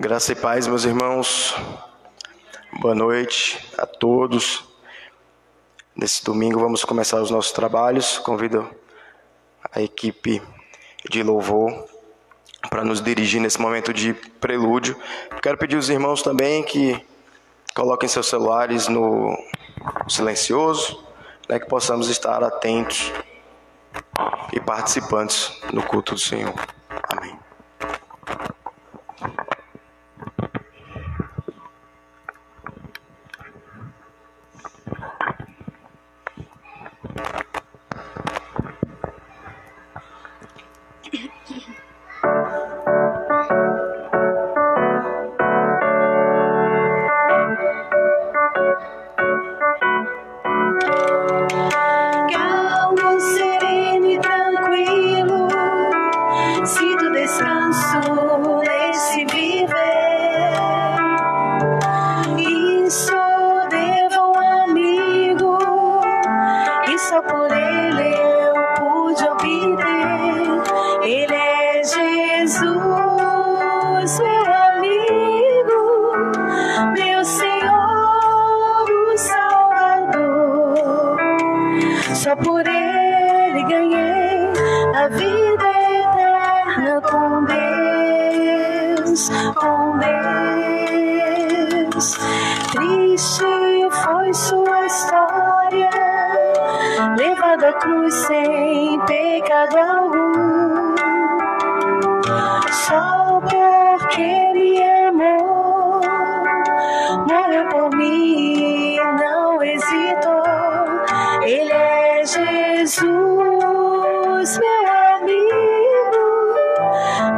Graça e paz, meus irmãos. Boa noite a todos. Nesse domingo vamos começar os nossos trabalhos. Convido a equipe de louvor para nos dirigir nesse momento de prelúdio. Quero pedir aos irmãos também que coloquem seus celulares no silencioso, que possamos estar atentos e participantes no culto do Senhor. Amém. Só por Ele ganhei a vida eterna com Deus, com Deus. Triste foi sua história, levado à cruz sem pecado algum. Só porque me amou, morreu por mim, não hesitou. Ele é Jesus, meu amigo,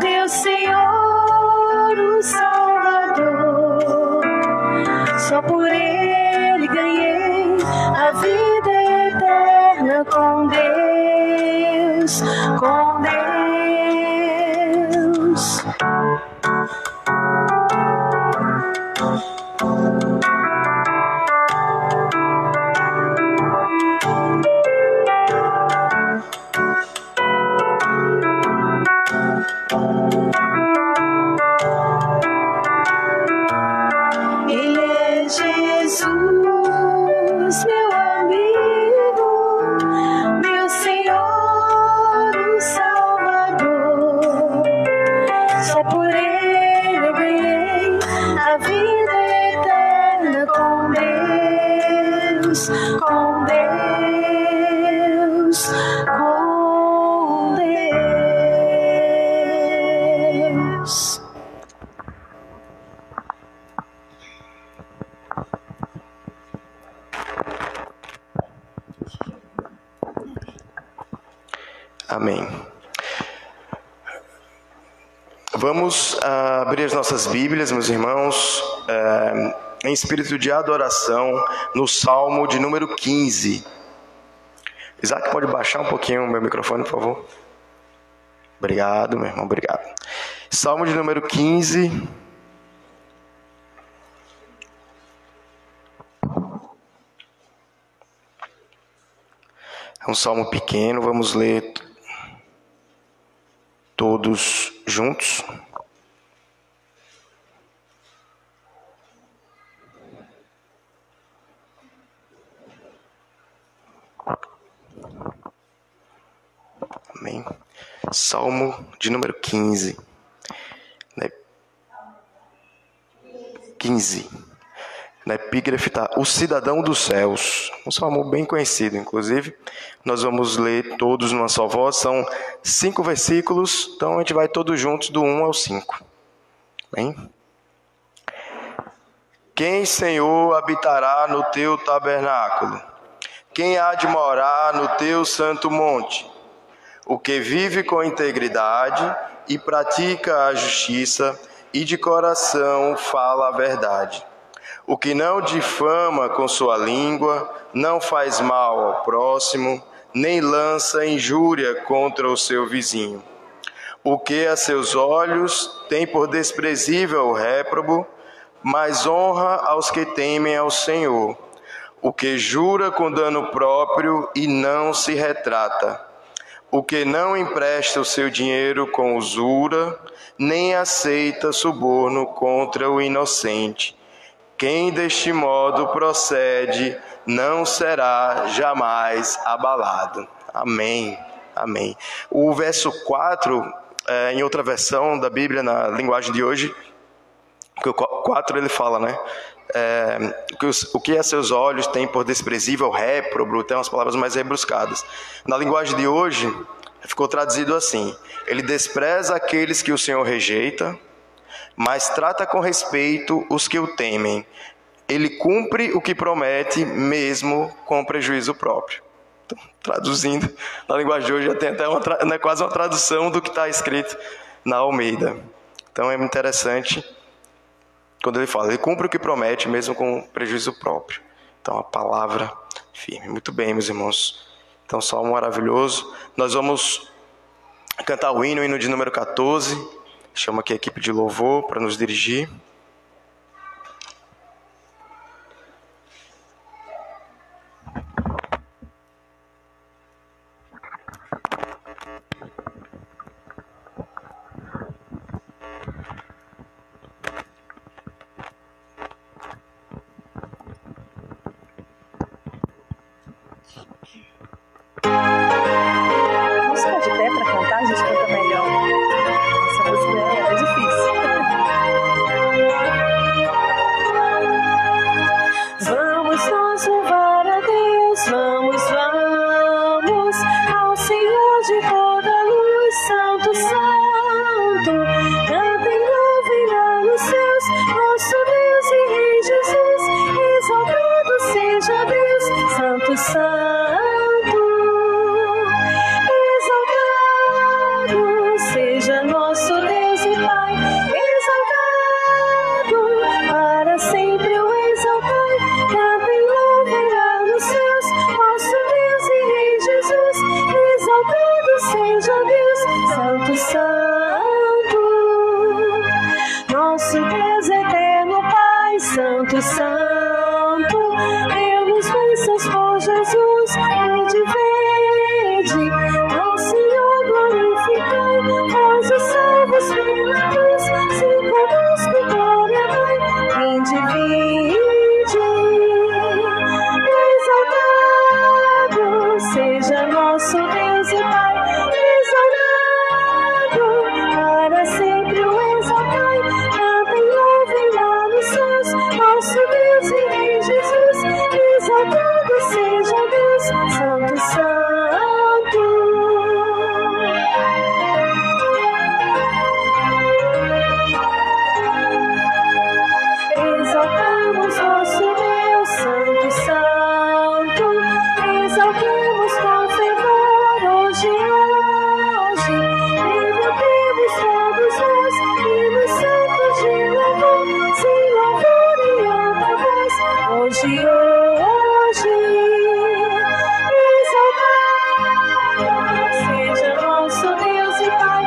meu Senhor, o Salvador. Só por Ele ganhei a vida eterna com Deus, com Deus. Com Deus, com Deus. Amém. Vamos abrir as nossas Bíblias, meus irmãos, em espírito de adoração, no Salmo de número 15. Isaac, pode baixar um pouquinho o meu microfone, por favor? Obrigado, meu irmão, obrigado. Salmo de número 15. É um salmo pequeno, vamos ler todos juntos. Amém. Salmo de número 15. 15. Na epígrafe está o cidadão dos céus. Um salmo bem conhecido, inclusive. Nós vamos ler todos numa só voz. São 5 versículos, então a gente vai todos juntos do 1 ao 5. Bem? Quem, Senhor, habitará no teu tabernáculo? Quem há de morar no teu santo monte? O que vive com integridade e pratica a justiça e de coração fala a verdade. O que não difama com sua língua, não faz mal ao próximo, nem lança injúria contra o seu vizinho. O que a seus olhos tem por desprezível o réprobo, mas honra aos que temem ao Senhor. O que jura com dano próprio e não se retrata. o que não empresta o seu dinheiro com usura, nem aceita suborno contra o inocente. Quem deste modo procede não será jamais abalado. Amém. Amém. O verso 4, em outra versão da Bíblia, na linguagem de hoje, porque o 4 ele fala, né? O que a seus olhos tem por desprezível, réprobo, tem umas palavras mais rebuscadas. Na linguagem de hoje, ficou traduzido assim: ele despreza aqueles que o Senhor rejeita, mas trata com respeito os que o temem. Ele cumpre o que promete, mesmo com prejuízo próprio. Então, traduzindo, na linguagem de hoje, já tem até quase uma tradução do que está escrito na Almeida. Então, é interessante quando ele fala, ele cumpre o que promete, mesmo com prejuízo próprio. Então, a palavra firme. Muito bem, meus irmãos. Então, salmo maravilhoso. Nós vamos cantar o hino de número 14. Chamo aqui a equipe de louvor para nos dirigir. Vamos ficar de pé para cantar, a gente canta melhor. Essa música é difícil. Vamos nós louvar a Deus, vamos ao Senhor de toda a luz, Santo, Santo. Cantem, louvem lá nos céus, nosso Deus e Rei Jesus. Exaltado seja Deus, Santo, Santo. Seja nosso Deus e Pai, exaltado, para sempre o exaltai. Cantem, louvem lá nos céus, nosso Deus e Rei Jesus. Exaltado seja Deus, Santo, Santo. Nosso Deus eterno Pai, Santo, Santo. Deu-nos bênçãos por Jesus, vede, ao Senhor glorificai. Pois os salvos pela cruz, se conosco glória vai. Vinde, exaltado seja nosso Deus e Pai, exaltado, para sempre o exaltai. Cantem, louvem lá nos céus, nosso Deus e Rei Jesus. Exaltado seja Deus, Santo, Santo. Exaltamos nosso Deus, Santo, Santo. Exaltemos com fervor hoje. Levantemos todos nós, hinos santos de louvor, sem louvor e alta voz. Hoje. Exaltado seja nosso Deus e Pai,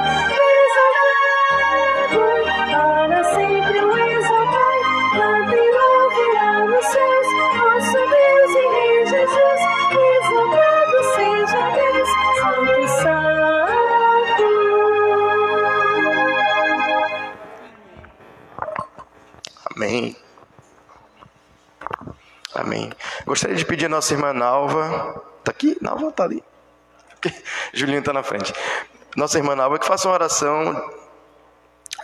exaltado, para sempre o exaltai. Cantem, louvem lá nos céus, nosso Deus e Rei Jesus. Exaltado seja Deus, Santo, Santo. Amém. Amém. Gostaria de pedir a nossa irmã Nalva. Está aqui? Nalva está ali. Julinho está na frente. Nossa irmã Nalva, que faça uma oração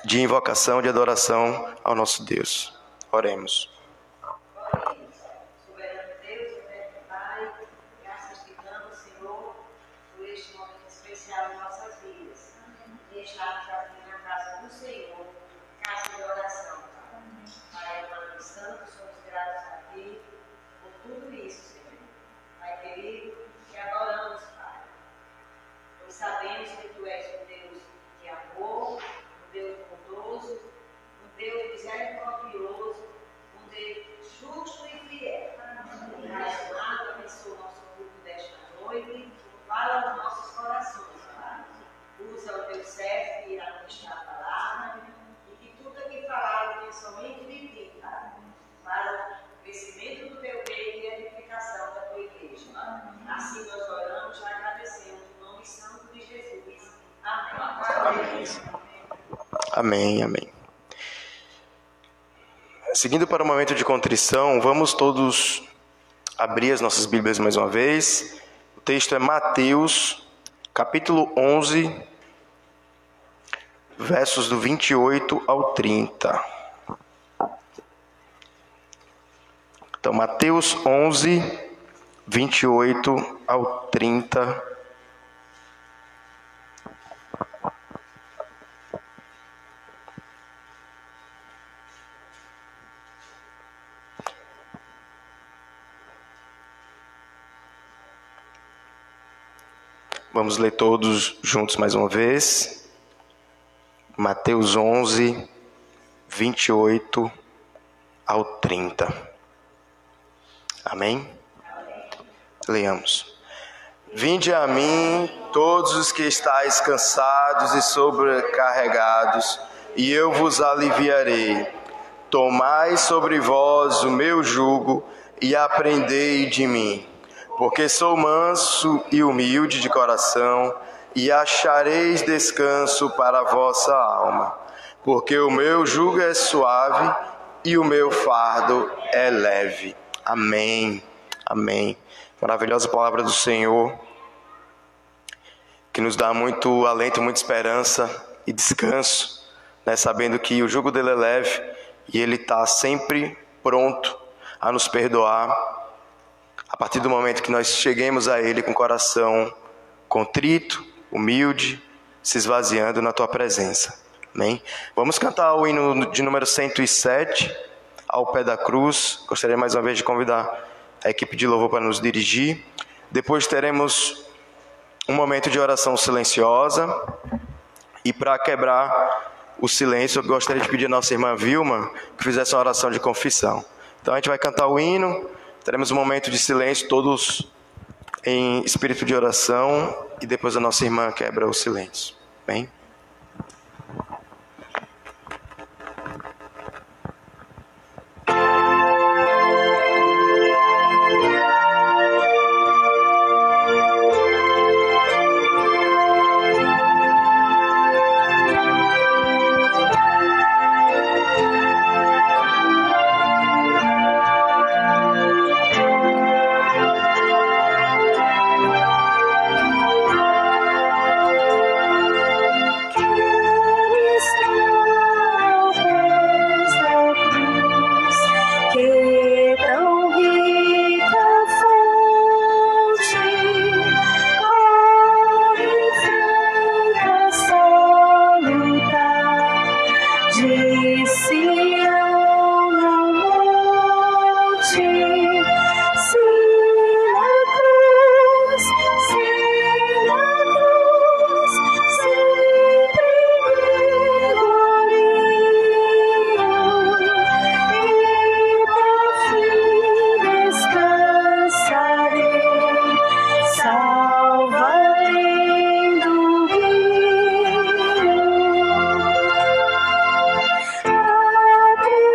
de invocação, de adoração ao nosso Deus. Oremos. Soberano Deus, eterno Pai, graças te damos, Senhor, por este momento especial em nossas vidas. E estarmos aqui na casa do Senhor, casa de oração. Pai, amado santo, somos gratos a Ti por tudo isso, Senhor. Pai querido, te adoramos, Pai. Pois sabemos que Tu és um Deus de amor, um Deus bondoso, um Deus misericordioso, um Deus Amém, amém. Seguindo para o momento de contrição, vamos todos abrir as nossas Bíblias mais uma vez. O texto é Mateus, capítulo 11, versos do 28 ao 30. Então, Mateus 11, 28 ao 30. Vamos ler todos juntos mais uma vez. Mateus 11, 28 ao 30. Amém? Leamos. Vinde a mim, todos os que estáis cansados e sobrecarregados, e eu vos aliviarei. Tomai sobre vós o meu jugo e aprendei de mim, porque sou manso e humilde de coração, e achareis descanso para a vossa alma. Porque o meu jugo é suave e o meu fardo é leve. Amém. Amém. Maravilhosa palavra do Senhor, que nos dá muito alento, muita esperança e descanso, né? Sabendo que o jugo dele é leve e ele está sempre pronto a nos perdoar, a partir do momento que nós cheguemos a Ele com o coração contrito, humilde, se esvaziando na Tua presença. Amém? Vamos cantar o hino de número 107, Ao Pé da Cruz. Gostaria mais uma vez de convidar a equipe de louvor para nos dirigir. Depois teremos um momento de oração silenciosa. E para quebrar o silêncio, eu gostaria de pedir à nossa irmã Vilma que fizesse uma oração de confissão. Então a gente vai cantar o hino. Teremos um momento de silêncio, todos em espírito de oração, e depois a nossa irmã quebra o silêncio. Bem? Abre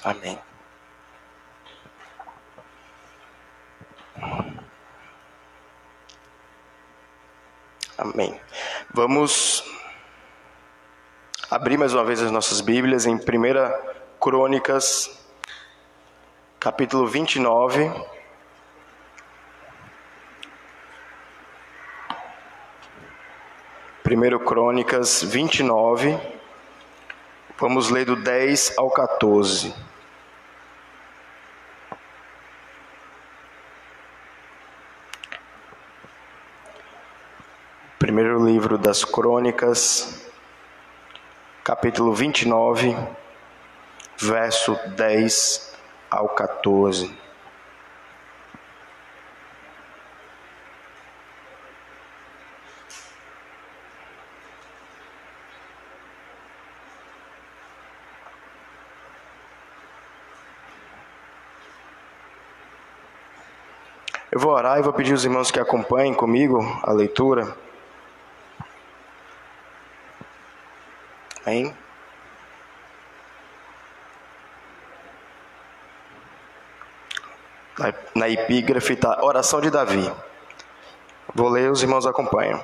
Amém. Amém. Vamos abrir mais uma vez as nossas Bíblias em 1 Crônicas, capítulo 29. 1 Crônicas 29. Vamos ler do 10 ao 14. Primeiro livro das Crônicas, capítulo 29, verso 10 ao 14. Eu vou orar e vou pedir aos irmãos que acompanhem comigo a leitura. Amém? Na epígrafe está oração de Davi. Vou ler, os irmãos acompanham.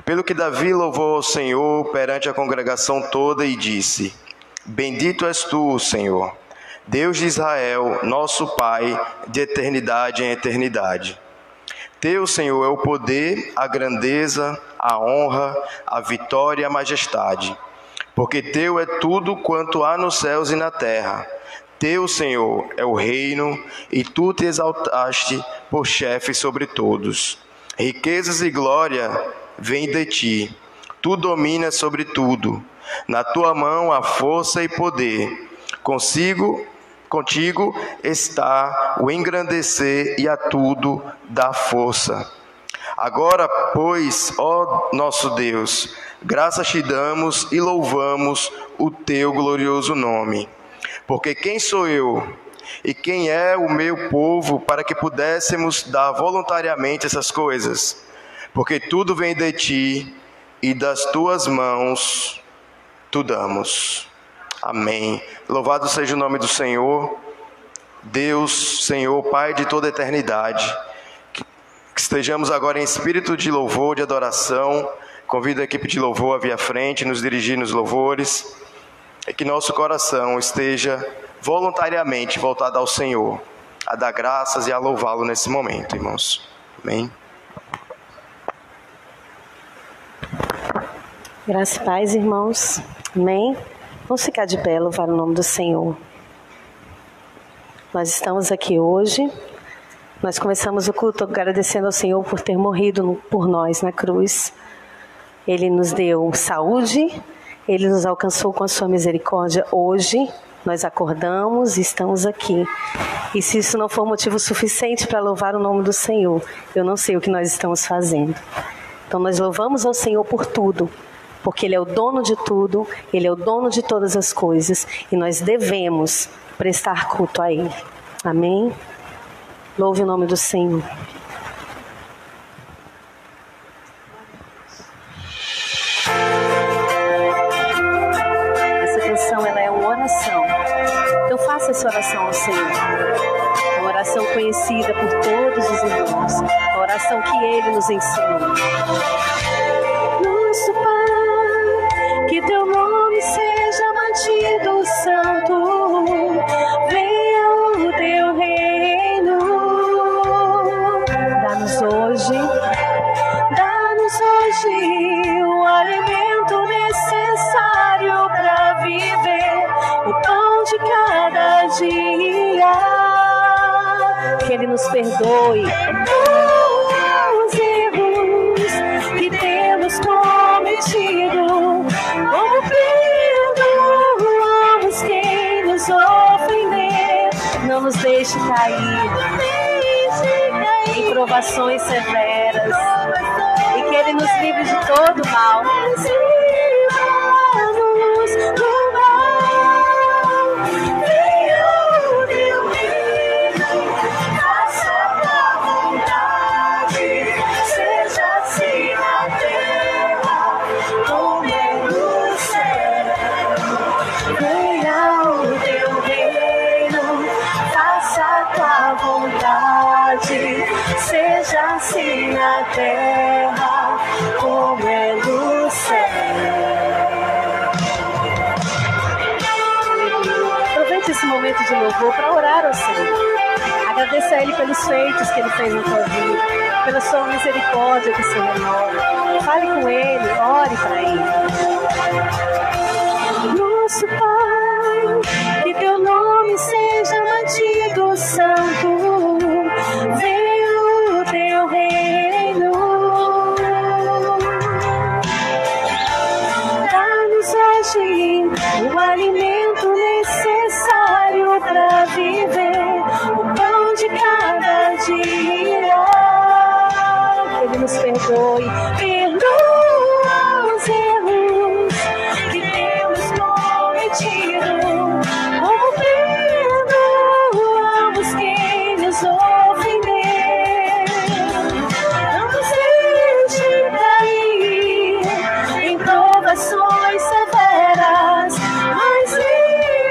Pelo que Davi louvou ao Senhor perante a congregação toda e disse: Bendito és tu, Senhor, Deus de Israel, nosso Pai, de eternidade em eternidade. Teu, Senhor, é o poder, a grandeza, a honra, a vitória e a majestade. Porque teu é tudo quanto há nos céus e na terra. Teu, Senhor, é o reino, e tu te exaltaste por chefe sobre todos. Riquezas e glória vêm de ti. Tu dominas sobre tudo. Na tua mão há força e poder. Contigo está o engrandecer e a tudo dá força. Agora, pois, ó nosso Deus, graças te damos e louvamos o teu glorioso nome. Porque quem sou eu e quem é o meu povo para que pudéssemos dar voluntariamente essas coisas? Porque tudo vem de ti e das tuas mãos tu damos. Amém. Louvado seja o nome do Senhor, Deus, Senhor, Pai de toda a eternidade. Que estejamos agora em espírito de louvor, de adoração. Convido a equipe de louvor a vir à frente, nos dirigir nos louvores. E que nosso coração esteja voluntariamente voltado ao Senhor, a dar graças e a louvá-lo nesse momento, irmãos. Amém. Graça e paz, irmãos. Amém. Vamos ficar de pé, louvar o nome do Senhor. Nós estamos aqui hoje. Nós começamos o culto agradecendo ao Senhor por ter morrido por nós na cruz. Ele nos deu saúde, Ele nos alcançou com a sua misericórdia. Hoje nós acordamos e estamos aqui. E se isso não for motivo suficiente para louvar o nome do Senhor, eu não sei o que nós estamos fazendo. Então nós louvamos ao Senhor por tudo. Porque Ele é o dono de tudo, Ele é o dono de todas as coisas, e nós devemos prestar culto a Ele. Amém? Louve o nome do Senhor. Essa canção, ela é uma oração. Então faça essa oração ao Senhor. É uma oração conhecida por todos os irmãos. A oração que Ele nos ensinou. Nosso Pai, que teu nome seja mantido santo, venha o teu reino. Dá-nos hoje o alimento necessário para viver, o pão de cada dia. Que Ele nos perdoe os erros que temos cometido, como perdoamos quem nos ofender. Não nos deixe cair em provações severas, e que Ele nos livre de todo mal. Venha o teu reino. seja assim na terra como é no céu. Aproveite esse momento de louvor para orar ao Senhor. Agradeça a Ele pelos feitos que Ele fez na tua vida, pela sua misericórdia que se renova. Fale com Ele, ore para Ele. Nosso Pai, que teu nome seja mantido santo. Venha o teu reino. Dá-nos hoje o alimento necessário para viver. O pão de cada dia. Que Ele nos perdoe. Perdoa os erros que temos cometido. Como perdoamos quem nos ofendeu. Não nos deixe cair em provações severas, mas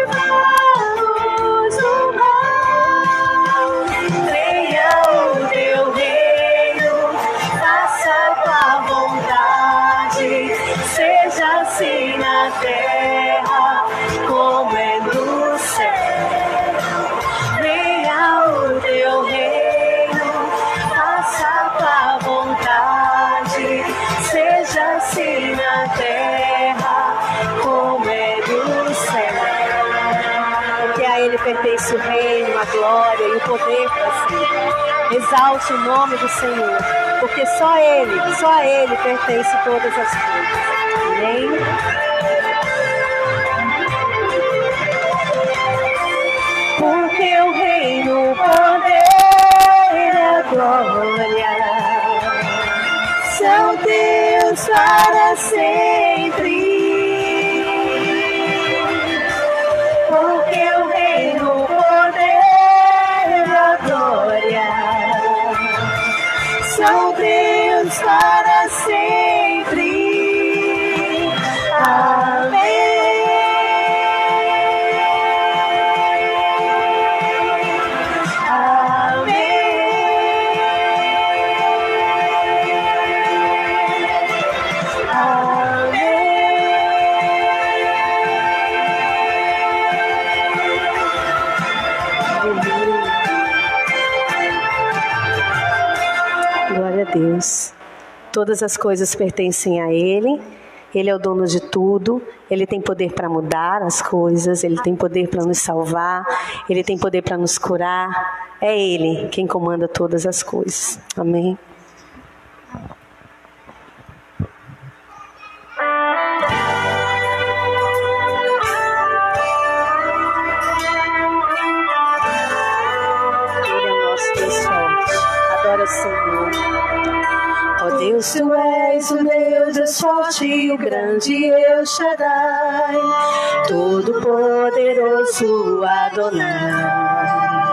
livra-nos do mal. Venha o teu reino, faça tua vontade, seja assim na terra como é no céu. Venha o teu reino, faça tua vontade, seja assim na terra como é no céu. Porque a Ele pertence o reino, a glória e o poder para sempre. Exalte o nome do Senhor, porque só a Ele pertence todas as coisas. Amém? Porque o reino, o poder e a glória são Deus para sempre. Porque o reino, o poder e a glória são Deus para sempre. Amém. Glória a Deus. Todas as coisas pertencem a Ele. Ele é o dono de tudo. Ele tem poder para mudar as coisas. Ele tem poder para nos salvar. Ele tem poder para nos curar. É Ele quem comanda todas as coisas. Amém. Ele é o nosso Deus forte. Adora o Senhor. Ó Deus, Tu és o meu Deus forte, o grande El Shaddai, todo-poderoso Adonai.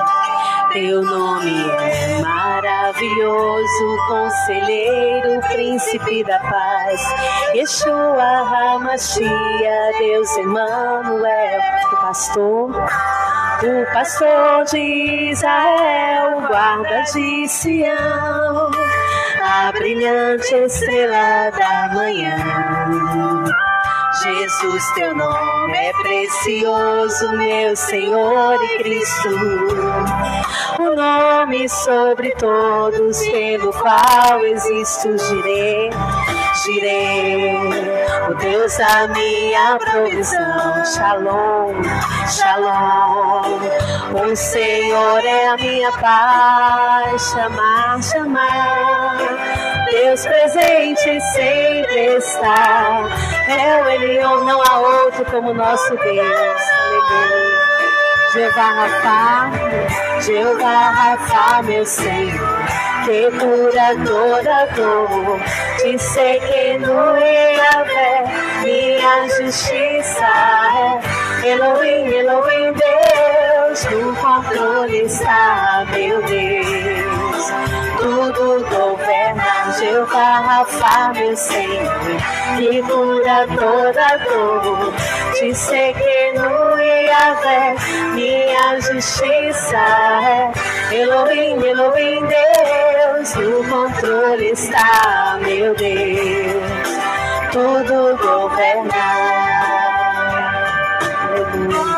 Teu nome é maravilhoso, conselheiro, príncipe da paz, Yeshua HaMashiach, Deus Emmanuel, o pastor de Israel, guarda de Sião, a brilhante estrela da manhã. Jesus, teu nome é precioso, meu Senhor e Cristo, o nome sobre todos, pelo qual existo, girei, o Deus da minha provisão. Shalom, shalom, o Senhor é a minha paz. Chamar, Deus presente sempre está, é o Elion, não há outro como nosso Deus. Aleluia. Jeová Rafa, meu Senhor, que cura toda dor, te sei que no Yahvé minha justiça é. Elohim, Elohim, Deus, no controle está, meu Deus, tudo governa. Jeová Rafa, meu Senhor, que cura toda dor, te sei que no Yahvé minha justiça é. Elohim, Elohim, Deus, Deus, no controle está, meu Deus, tudo governar. Aleluia.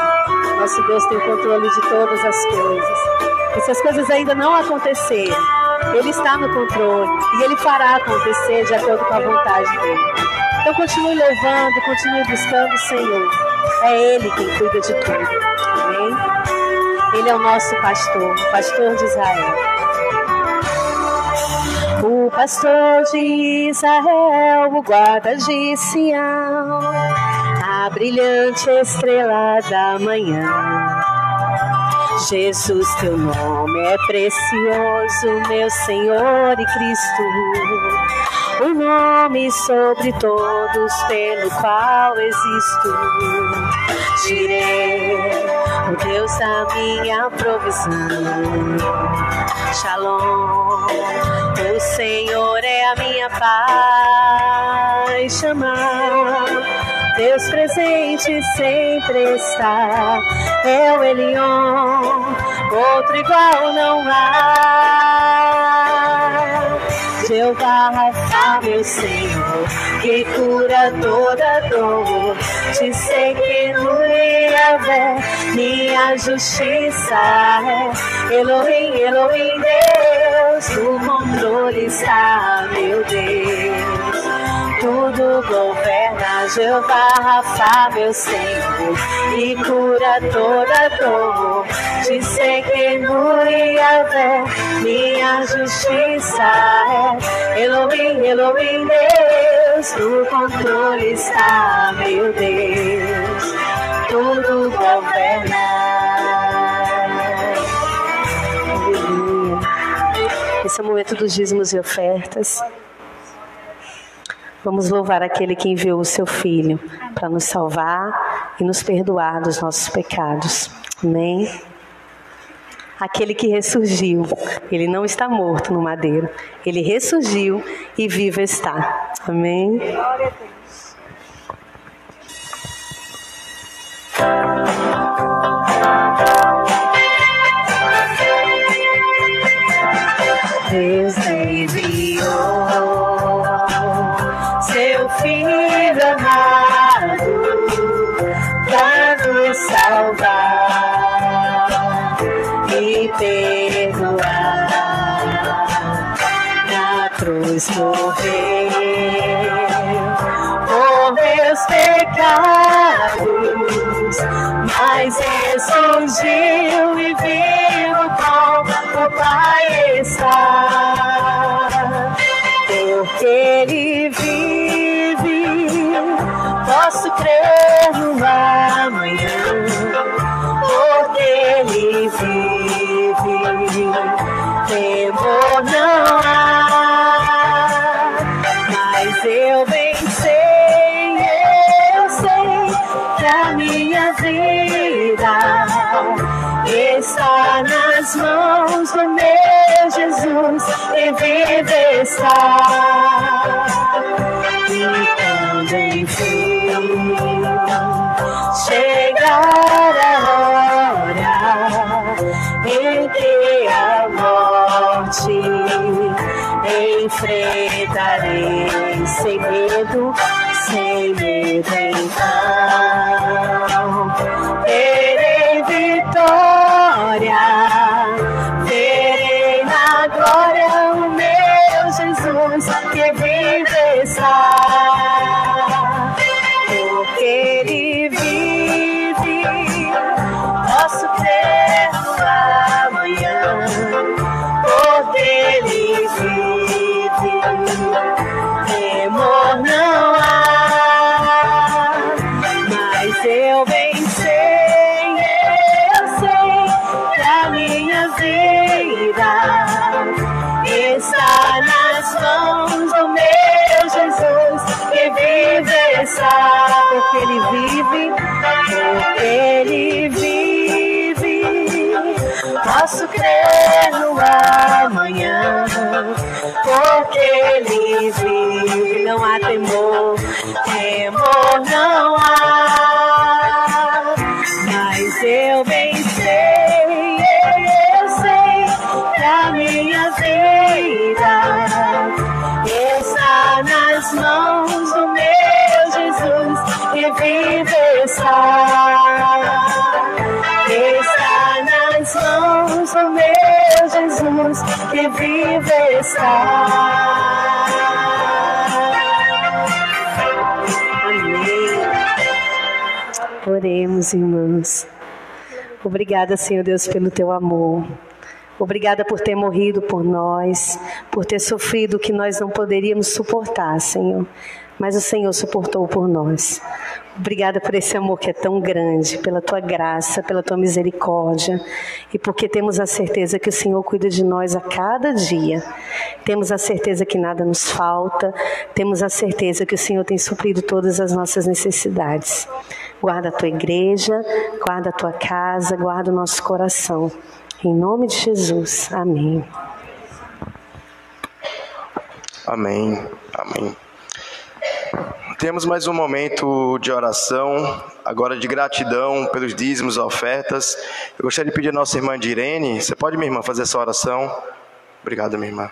Nosso Deus tem o controle de todas as coisas. E se as coisas ainda não acontecerem, Ele está no controle e Ele fará acontecer de acordo com a vontade dEle. Então continue louvando, continue buscando o Senhor. É Ele quem cuida de tudo. Amém? Ele é o nosso pastor, o pastor de Israel. O pastor de Israel, o guarda de Sião, a brilhante estrela da manhã. Jesus, teu nome é precioso, meu Senhor e Cristo, o nome sobre todos pelo qual existo. Jireh, o Deus da minha provisão. Shalom, o Senhor é a minha paz. Chamar, Deus presente sempre está. É o Elion, outro igual não há. Jeová Rafa, meu Senhor, que cura toda dor. Te sei que no Yahvé minha justiça é. Elohim, Elohim, Deus, no controle está, meu Deus, tudo governa. Jeová Rafa, meu Senhor, e cura toda dor. Te sei que no Yahvé minha justiça é. Elohim, Elohim, Deus, no controle está, meu Deus, tudo governa. Aleluia. Esse é o momento dos dízimos e ofertas. Vamos louvar aquele que enviou o seu Filho para nos salvar e nos perdoar dos nossos pecados. Amém? Aquele que ressurgiu, ele não está morto no madeiro, ele ressurgiu e vivo está. Amém? Glória a Deus. Deus enviou seu Filho amado para nos salvar e perdoar. Na cruz morreu por meus pecados, mas ressurgiu e vivo com o Pai está. Porque Ele vive, posso crer no amanhã. Porque Ele vive, temor não há. Mas eu venci, eu sei que a minha vida está nas mãos do meu Jesus e vive está. E quando enfim chegar a hora em que a morte enfrentarei sem medo então terei vitória, verei na glória o meu Jesus que vive está. Porque Ele vive, posso crer no amanhã. Porque Ele vive, temor não há. Mas eu venci, eu sei que a minha vida está nas mãos do meu Jesus que vive está. Porque Ele vive, porque Ele vive, posso crer no amanhã. Porque Ele vive, não há temor, temor não há. Mas eu venci, eu sei que a a minha vida está nas mãos do meu Jesus, que vive está nas mãos do meu Jesus, que vive Amém. Oremos, irmãos. Obrigada, Senhor Deus, pelo teu amor. Obrigada por ter morrido por nós, por ter sofrido o que nós não poderíamos suportar, Senhor. Mas o Senhor suportou por nós. Obrigada por esse amor que é tão grande, pela tua graça, pela tua misericórdia. E porque temos a certeza que o Senhor cuida de nós a cada dia. Temos a certeza que nada nos falta. Temos a certeza que o Senhor tem suprido todas as nossas necessidades. Guarda a tua igreja, guarda a tua casa, guarda o nosso coração. Em nome de Jesus. Amém. Amém. Amém. Temos mais um momento de oração, agora de gratidão pelos dízimos e ofertas. Eu gostaria de pedir a nossa irmã Direne, você pode, minha irmã, fazer essa oração? Obrigado, minha irmã.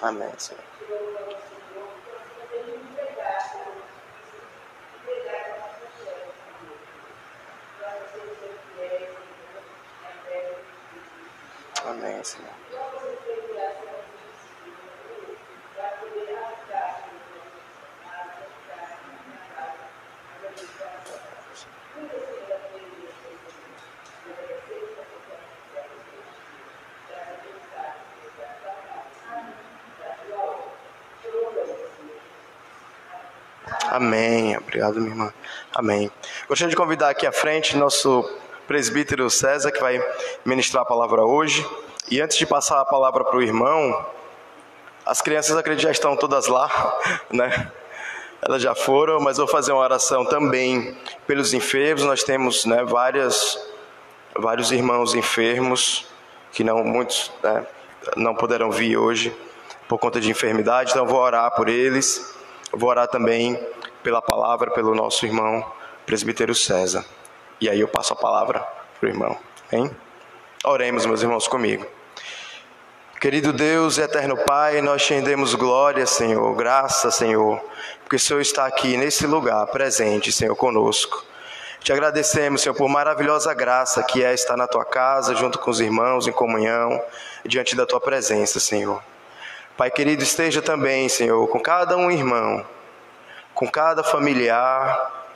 Amém, Senhor. Amém, Senhor. Amém. Obrigado, minha irmã. Amém. Gostaria de convidar aqui à frente nosso presbítero César, que vai ministrar a palavra hoje. E antes de passar a palavra para o irmão, as crianças, acredito, já estão todas lá, né? Elas já foram, mas vou fazer uma oração também pelos enfermos. Nós temos, né, vários irmãos enfermos, que muitos, né, não puderam vir hoje por conta de enfermidade, então eu vou orar por eles. Eu vou orar também pela palavra, pelo nosso irmão presbítero César. E aí eu passo a palavra para o irmão. Hein? Oremos, meus irmãos, comigo. Querido Deus e eterno Pai, nós te rendemos glória, Senhor, graça, Senhor, porque o Senhor está aqui nesse lugar, presente, Senhor, conosco. Te agradecemos, Senhor, por maravilhosa graça que é estar na Tua casa, junto com os irmãos, em comunhão, diante da Tua presença, Senhor. Pai querido, esteja também, Senhor, com cada um irmão, com cada familiar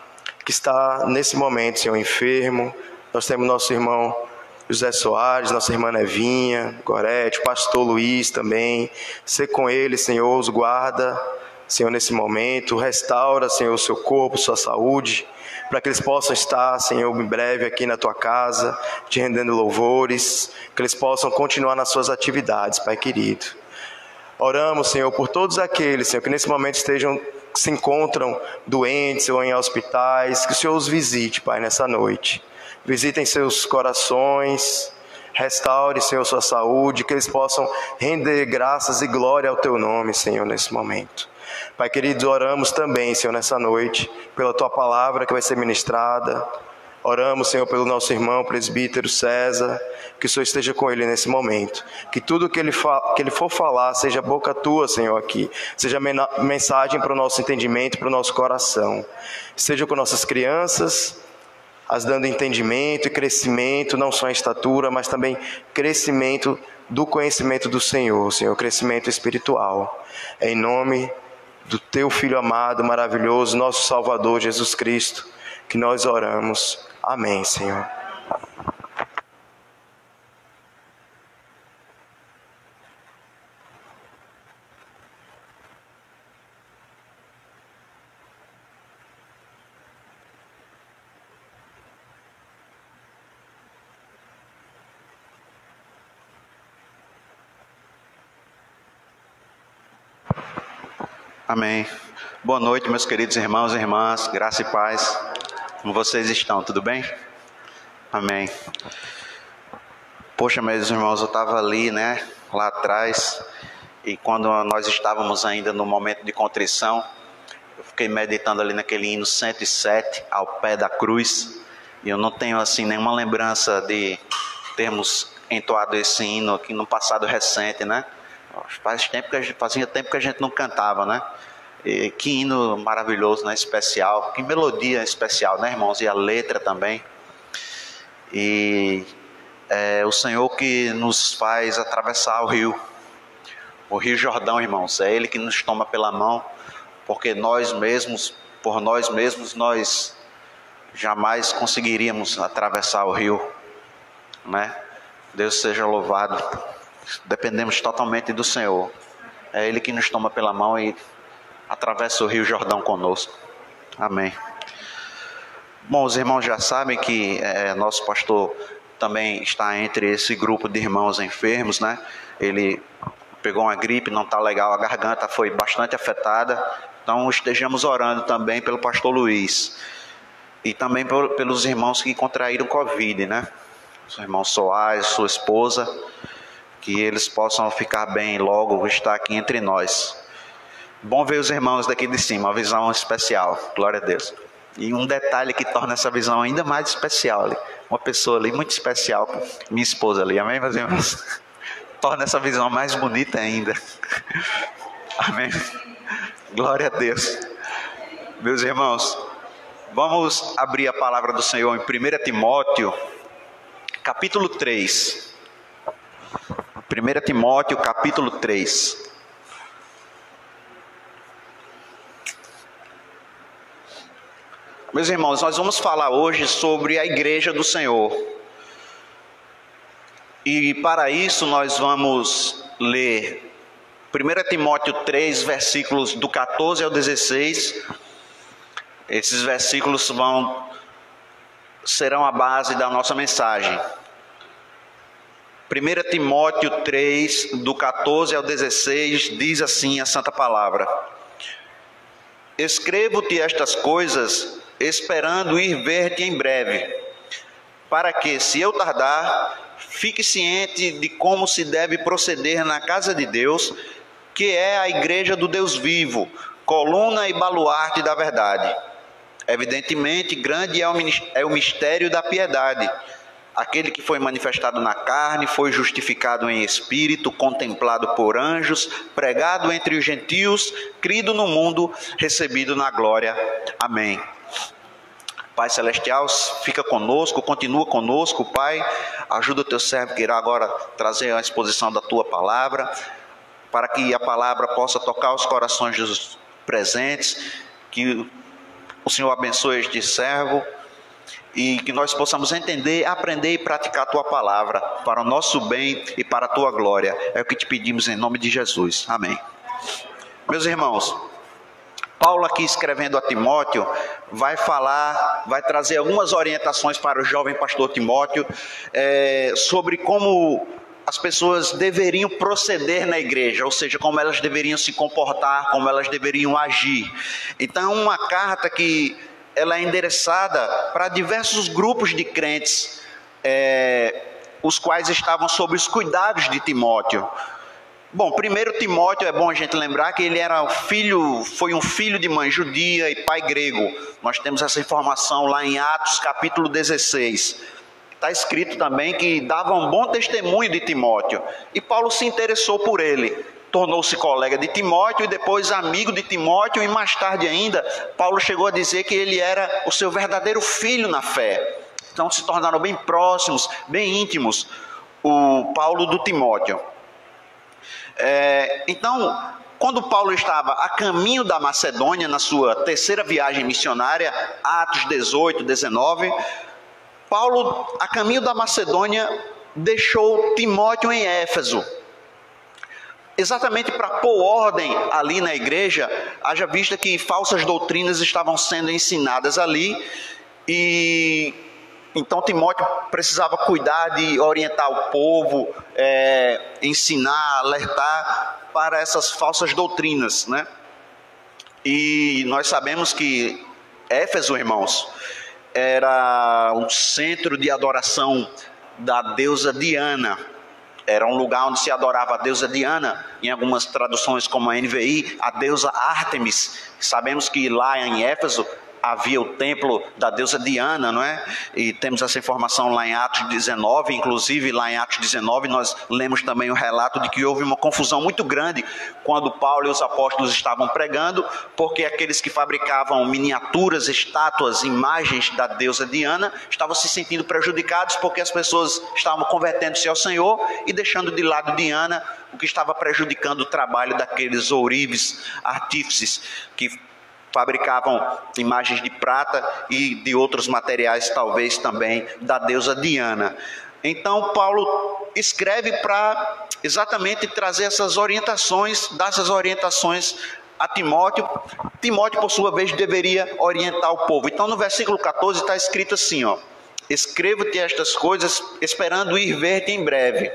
que está nesse momento, Senhor, enfermo. Nós temos nosso irmão José Soares, nossa irmã Nevinha, Gorete, o pastor Luiz também. Ser com eles, Senhor, os guarda, Senhor, nesse momento. Restaura, Senhor, o seu corpo, sua saúde, para que eles possam estar, Senhor, em breve aqui na Tua casa, te rendendo louvores, que eles possam continuar nas suas atividades, Pai querido. Oramos, Senhor, por todos aqueles, Senhor, que nesse momento se encontram doentes ou em hospitais, que o Senhor os visite, Pai, nessa noite. Visitem seus corações, restaure, Senhor, sua saúde, que eles possam render graças e glória ao Teu nome, Senhor, nesse momento. Pai querido, oramos também, Senhor, nessa noite, pela Tua palavra que vai ser ministrada. Oramos, Senhor, pelo nosso irmão presbítero César, que o Senhor esteja com ele nesse momento. Que tudo que ele for falar seja boca Tua, Senhor, aqui. Seja mensagem para o nosso entendimento, para o nosso coração. Seja com nossas crianças, as dando entendimento e crescimento, não só em estatura, mas também crescimento do conhecimento do Senhor, Senhor, crescimento espiritual. Em nome do Teu Filho amado, maravilhoso, nosso Salvador, Jesus Cristo, que nós oramos. Amém, Senhor. Amém. Boa noite, meus queridos irmãos e irmãs, graça e paz. Como vocês estão? Tudo bem? Amém. Poxa, meus irmãos, eu estava ali, né, lá atrás, E quando nós estávamos ainda no momento de contrição, eu fiquei meditando ali naquele hino 107, ao pé da cruz. E eu não tenho assim nenhuma lembrança de termos entoado esse hino aqui no passado recente, né? Fazia tempo que a gente não cantava, né? E que hino maravilhoso, né? Especial, que melodia especial, né, irmãos? E a letra também. E é o Senhor que nos faz atravessar o Rio Jordão, irmãos. É Ele que nos toma pela mão, porque por nós mesmos, nós jamais conseguiríamos atravessar o rio, né? Deus seja louvado. Dependemos totalmente do Senhor. É Ele que nos toma pela mão e atravessa o Rio Jordão conosco. Amém. Bom, os irmãos já sabem que nosso pastor também está entre esse grupo de irmãos enfermos, né? Ele pegou uma gripe, não está legal, a garganta foi bastante afetada. Então estejamos orando também pelo pastor Luiz. E também pelos irmãos que contraíram Covid, né? Os irmãos Soares, sua esposa, que eles possam ficar bem logo, estar aqui entre nós. Bom ver os irmãos daqui de cima, uma visão especial, glória a Deus. E um detalhe que torna essa visão ainda mais especial ali, uma pessoa ali muito especial, minha esposa ali, amém, meus irmãos? Torna essa visão mais bonita ainda. Amém? Glória a Deus. Meus irmãos, vamos abrir a palavra do Senhor em 1 Timóteo, capítulo 3. 1 Timóteo, capítulo 3. Meus irmãos, nós vamos falar hoje sobre a igreja do Senhor. E para isso nós vamos ler 1 Timóteo 3, versículos do 14 ao 16. Esses versículos serão a base da nossa mensagem. 1 Timóteo 3, do 14 ao 16, diz assim a Santa Palavra: Escrevo-te estas coisas, esperando ir ver-te em breve, para que, se eu tardar, fique ciente de como se deve proceder na casa de Deus, que é a igreja do Deus vivo, coluna e baluarte da verdade. Evidentemente, grande é o mistério da piedade. Aquele que foi manifestado na carne, foi justificado em espírito, contemplado por anjos, pregado entre os gentios, crido no mundo, recebido na glória. Amém. Pai Celestial, fica conosco, continua conosco, Pai. Ajuda o teu servo que irá agora trazer a exposição da tua palavra, para que a palavra possa tocar os corações dos presentes, que o Senhor abençoe este servo e que nós possamos entender, aprender e praticar a tua palavra para o nosso bem e para a tua glória. É o que te pedimos em nome de Jesus. Amém. Meus irmãos, Paulo aqui escrevendo a Timóteo vai trazer algumas orientações para o jovem pastor Timóteo sobre como as pessoas deveriam proceder na igreja, ou seja, como elas deveriam se comportar, como elas deveriam agir. Então, uma carta que ela é endereçada para diversos grupos de crentes, os quais estavam sob os cuidados de Timóteo. Bom, primeiro Timóteo, é bom a gente lembrar que ele foi um filho de mãe judia e pai grego. Nós temos essa informação lá em Atos capítulo 16. Está escrito também que dava um bom testemunho de Timóteo. E Paulo se interessou por ele. Tornou-se colega de Timóteo e depois amigo de Timóteo. E mais tarde ainda, Paulo chegou a dizer que ele era o seu verdadeiro filho na fé. Então se tornaram bem próximos, bem íntimos, o Paulo do Timóteo. Então, quando Paulo estava a caminho da Macedônia, na sua terceira viagem missionária, Atos 18, 19, Paulo, a caminho da Macedônia, deixou Timóteo em Éfeso, exatamente para pôr ordem ali na igreja, haja vista que falsas doutrinas estavam sendo ensinadas ali, e então Timóteo precisava cuidar de orientar o povo, ensinar, alertar para essas falsas doutrinas, né? E nós sabemos que Éfeso, irmãos, era um centro de adoração da deusa Diana. Era um lugar onde se adorava a deusa Diana, em algumas traduções como a NVI, a deusa Ártemis. Sabemos que lá em Éfeso havia o templo da deusa Diana, não é? E temos essa informação lá em Atos 19, inclusive lá em Atos 19 nós lemos também o relato de que houve uma confusão muito grande quando Paulo e os apóstolos estavam pregando, porque aqueles que fabricavam miniaturas, estátuas, imagens da deusa Diana estavam se sentindo prejudicados porque as pessoas estavam convertendo-se ao Senhor e deixando de lado Diana, o que estava prejudicando o trabalho daqueles ourives, artífices que fabricavam imagens de prata e de outros materiais, talvez também da deusa Diana. Então Paulo escreve para exatamente trazer essas orientações, dar essas orientações a Timóteo. Timóteo, por sua vez, deveria orientar o povo. Então no versículo 14 está escrito assim, ó: escrevo-te estas coisas esperando ir ver-te em breve.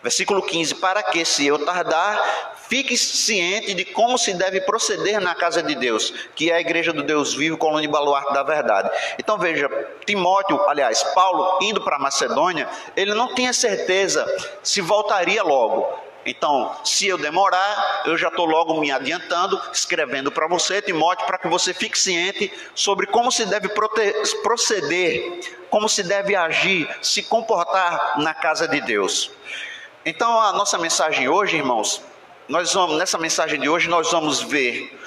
Versículo 15, para que, se eu tardar, fique ciente de como se deve proceder na casa de Deus, que é a igreja do Deus vivo, coluna e baluarte da verdade. Então veja, Paulo indo para Macedônia, ele não tinha certeza se voltaria logo. Então, se eu demorar, eu já estou logo me adiantando, escrevendo para você, Timóteo, para que você fique ciente sobre como se deve proceder, como se deve agir, se comportar na casa de Deus. Então, a nossa mensagem hoje, irmãos, nessa mensagem de hoje nós vamos ver,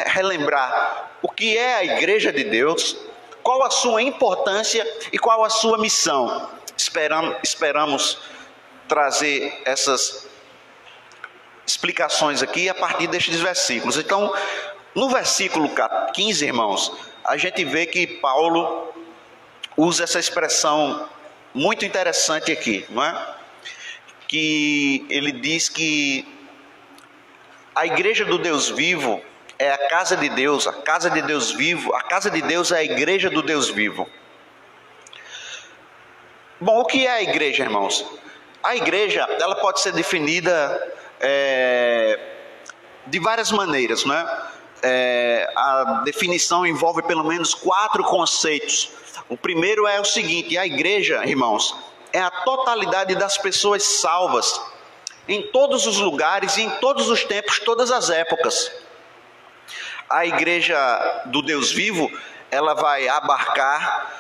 relembrar o que é a igreja de Deus, qual a sua importância e qual a sua missão. Esperamos trazer essas explicações aqui a partir destes versículos. Então, no versículo 15, irmãos, a gente vê que Paulo usa essa expressão muito interessante aqui, não é? Que ele diz que a igreja do Deus vivo é a casa de Deus, a casa de Deus vivo, a casa de Deus é a igreja do Deus vivo. Bom, o que é a igreja, irmãos? A igreja, ela pode ser definida de várias maneiras, né? A definição envolve pelo menos 4 conceitos. O primeiro é o seguinte: a igreja, irmãos, é a totalidade das pessoas salvas, em todos os lugares, em todos os tempos, todas as épocas. A igreja do Deus vivo, ela vai abarcar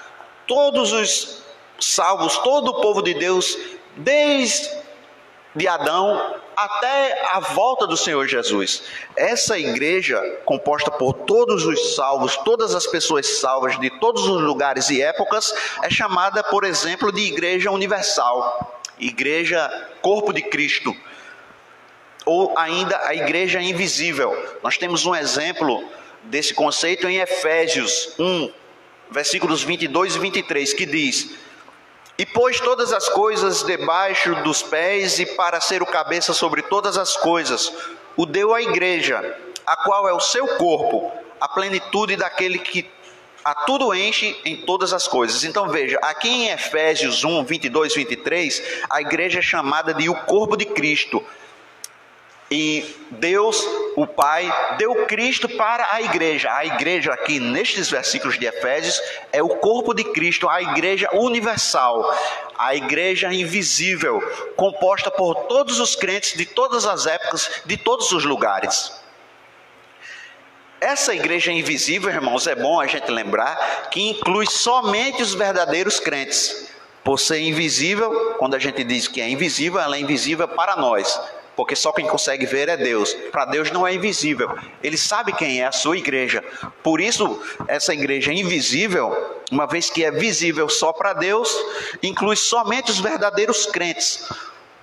todos os salvos, todo o povo de Deus, desde Adão até a volta do Senhor Jesus. Essa igreja, composta por todos os salvos, todas as pessoas salvas de todos os lugares e épocas, é chamada, por exemplo, de igreja universal, igreja corpo de Cristo, ou ainda a igreja invisível. Nós temos um exemplo desse conceito em Efésios 1, versículos 22 e 23, que diz: e pôs todas as coisas debaixo dos pés, e para ser o cabeça sobre todas as coisas, o deu à igreja, a qual é o seu corpo, a plenitude daquele que a tudo enche em todas as coisas. Então veja, aqui em Efésios 1, 22 e 23, a igreja é chamada de o corpo de Cristo. E Deus, o Pai, deu Cristo para a igreja. A igreja aqui nestes versículos de Efésios é o corpo de Cristo, a igreja universal, a igreja invisível, composta por todos os crentes de todas as épocas, de todos os lugares. Essa igreja invisível, irmãos, é bom a gente lembrar que inclui somente os verdadeiros crentes. Por ser invisível, quando a gente diz que é invisível, ela é invisível para nós, porque só quem consegue ver é Deus. Para Deus não é invisível, Ele sabe quem é a sua igreja. Por isso, essa igreja invisível, uma vez que é visível só para Deus, inclui somente os verdadeiros crentes,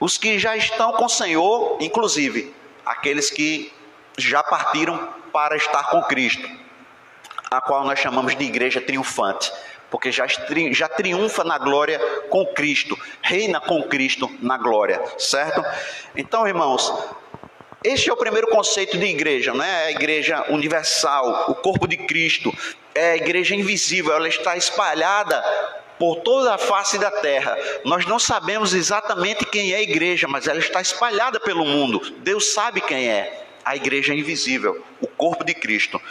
os que já estão com o Senhor, inclusive aqueles que já partiram para estar com Cristo, a qual nós chamamos de igreja triunfante, porque já triunfa na glória com Cristo, reina com Cristo na glória, certo? Então, irmãos, este é o primeiro conceito de igreja, não é? A igreja universal, o corpo de Cristo, é a igreja invisível, ela está espalhada por toda a face da terra. Nós não sabemos exatamente quem é a igreja, mas ela está espalhada pelo mundo. Deus sabe quem é. A igreja invisível, o corpo de Cristo.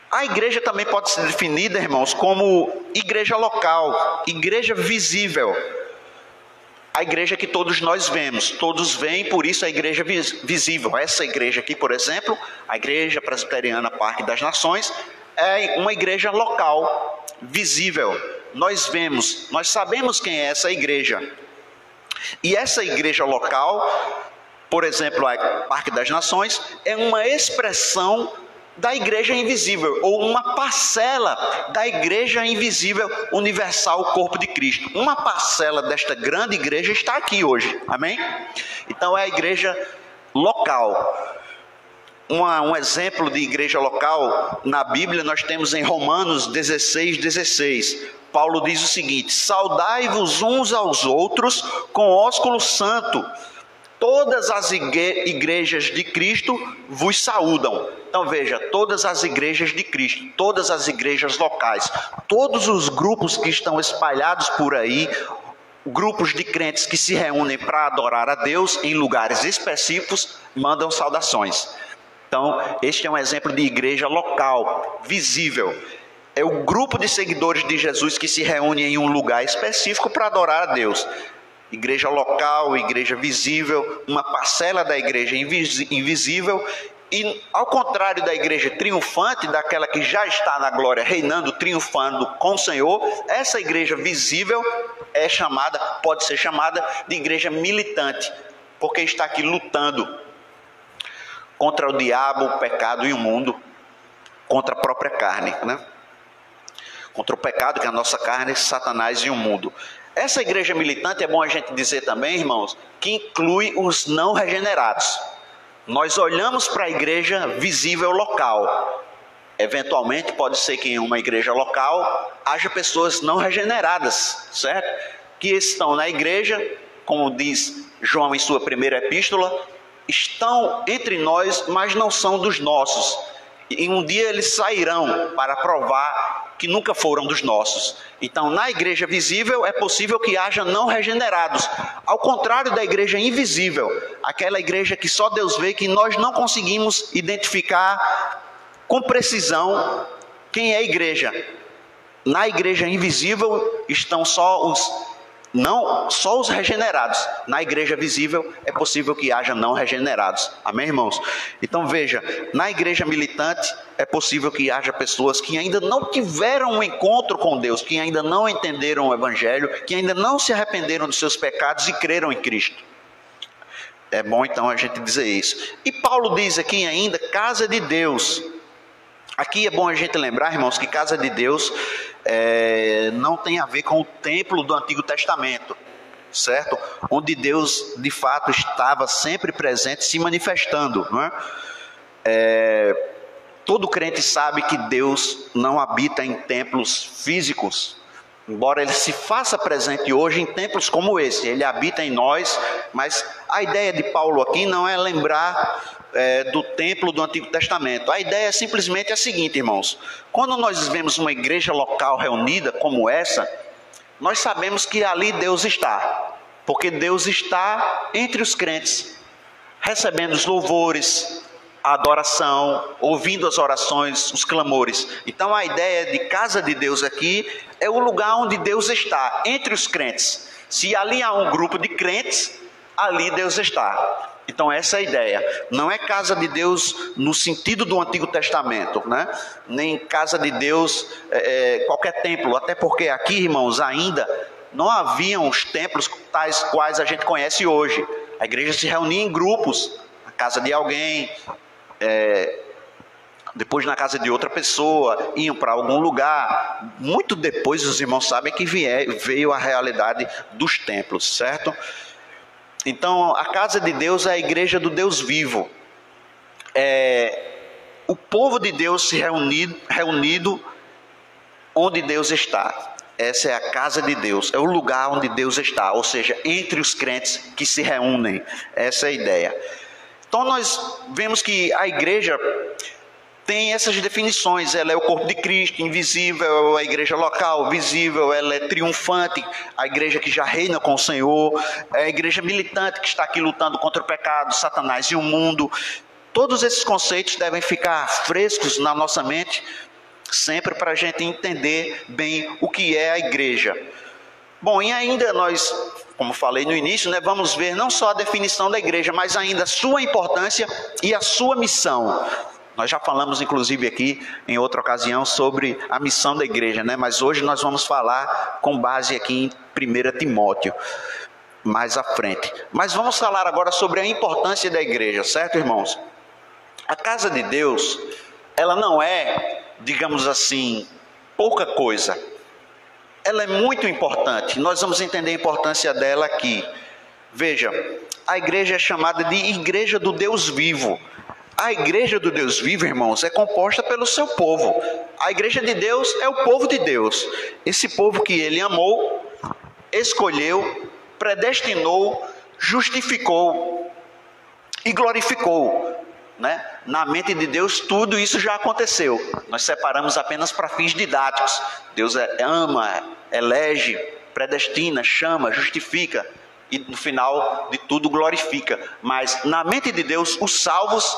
A igreja também pode ser definida, irmãos, como igreja local, igreja visível. a igreja que todos nós vemos, todos veem, por isso a igreja visível. Essa igreja aqui, por exemplo, a Igreja Presbiteriana Parque das Nações, é uma igreja local, visível. Nós vemos, nós sabemos quem é essa igreja. E essa igreja local, por exemplo, a Parque das Nações, é uma expressão da igreja invisível, ou uma parcela da igreja invisível universal, o corpo de Cristo. Uma parcela desta grande igreja está aqui hoje, amém? Então é a igreja local. Um exemplo de igreja local na Bíblia nós temos em Romanos 16:16. Paulo diz o seguinte: saudai-vos uns aos outros com ósculo santo. Todas as igrejas de Cristo vos saúdam. Então veja, todas as igrejas de Cristo, todas as igrejas locais, todos os grupos que estão espalhados por aí, grupos de crentes que se reúnem para adorar a Deus em lugares específicos, mandam saudações. Então, este é um exemplo de igreja local, visível. É o grupo de seguidores de Jesus que se reúne em um lugar específico para adorar a Deus. Igreja local, igreja visível, uma parcela da igreja invisível. E ao contrário da igreja triunfante, daquela que já está na glória, reinando, triunfando com o Senhor, essa igreja visível é chamada, pode ser chamada de igreja militante, porque está aqui lutando contra o diabo, o pecado e o mundo, contra a própria carne, né? Contra o pecado, que é a nossa carne, Satanás e o mundo. Essa igreja militante, é bom a gente dizer também, irmãos, que inclui os não regenerados. Nós olhamos para a igreja visível local. Eventualmente, pode ser que em uma igreja local haja pessoas não regeneradas, certo? Que estão na igreja, como diz João em sua primeira epístola, estão entre nós, mas não são dos nossos. E um dia eles sairão para provar que nunca foram dos nossos. Então, na igreja visível é possível que haja não regenerados, ao contrário da igreja invisível, aquela igreja que só Deus vê, que nós não conseguimos identificar com precisão quem é a igreja. Na igreja invisível estão só os regenerados. Na igreja visível é possível que haja não regenerados. Amém, irmãos? Então veja, na igreja militante é possível que haja pessoas que ainda não tiveram um encontro com Deus, que ainda não entenderam o Evangelho, que ainda não se arrependeram dos seus pecados e creram em Cristo. É bom então a gente dizer isso. E Paulo diz aqui ainda, casa de Deus. Aqui é bom a gente lembrar, irmãos, que casa de Deus não tem a ver com o templo do Antigo Testamento, certo? Onde Deus, de fato, estava sempre presente, se manifestando, não é? Todo crente sabe que Deus não habita em templos físicos, embora Ele se faça presente hoje em templos como esse. Ele habita em nós, mas a ideia de Paulo aqui não é lembrar do templo do Antigo Testamento. A ideia é simplesmente a seguinte, irmãos: quando nós vemos uma igreja local reunida como essa, nós sabemos que ali Deus está, porque Deus está entre os crentes, recebendo os louvores, a adoração, ouvindo as orações, os clamores. Então a ideia de casa de Deus aqui é o lugar onde Deus está, entre os crentes. Se ali há um grupo de crentes, ali Deus está. Então essa é a ideia. Não é casa de Deus no sentido do Antigo Testamento, né? Nem casa de Deus, qualquer templo. Até porque aqui, irmãos, ainda não haviam os templos tais quais a gente conhece hoje. A igreja se reunia em grupos, na casa de alguém, depois na casa de outra pessoa, iam para algum lugar. Muito depois os irmãos sabem que veio a realidade dos templos, certo? Então, a casa de Deus é a igreja do Deus vivo. O povo de Deus se reunido onde Deus está. Essa é a casa de Deus, é o lugar onde Deus está, ou seja, entre os crentes que se reúnem. Essa é a ideia. Então, nós vemos que a igreja tem essas definições. Ela é o corpo de Cristo, invisível, a igreja local, visível, ela é triunfante, a igreja que já reina com o Senhor, é a igreja militante que está aqui lutando contra o pecado, Satanás e o mundo. Todos esses conceitos devem ficar frescos na nossa mente, sempre para a gente entender bem o que é a igreja. Bom, e ainda nós como falei no início, né, vamos ver não só a definição da igreja, mas ainda a sua importância e a sua missão. Nós já falamos, inclusive, aqui em outra ocasião sobre a missão da igreja, né? Mas hoje nós vamos falar com base aqui em 1 Timóteo, mais à frente. Mas vamos falar agora sobre a importância da igreja, certo, irmãos? A casa de Deus, ela não é, digamos assim, pouca coisa. Ela é muito importante. Nós vamos entender a importância dela aqui. Veja, a igreja é chamada de Igreja do Deus Vivo. A igreja do Deus vivo, irmãos, é composta pelo seu povo. A igreja de Deus é o povo de Deus. Esse povo que ele amou, escolheu, predestinou, justificou e glorificou, né? Na mente de Deus tudo isso já aconteceu. Nós separamos apenas para fins didáticos. Deus ama, elege, predestina, chama, justifica e no final de tudo glorifica. Mas na mente de Deus os salvos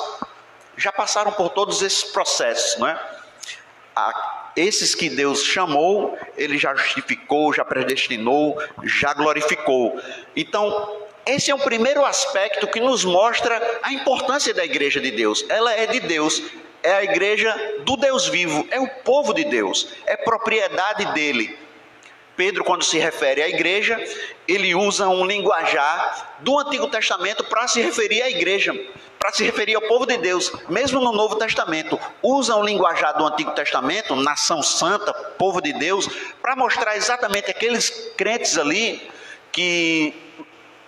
já passaram por todos esses processos, não é? Esses que Deus chamou, Ele já justificou, já predestinou, já glorificou. Então, esse é o primeiro aspecto que nos mostra a importância da igreja de Deus. Ela é de Deus, é a igreja do Deus vivo, é o povo de Deus, é propriedade dele. Pedro, quando se refere à igreja, ele usa um linguajar do Antigo Testamento para se referir à igreja, para se referir ao povo de Deus. Mesmo no Novo Testamento, usa um linguajar do Antigo Testamento, nação santa, povo de Deus, para mostrar exatamente aqueles crentes ali que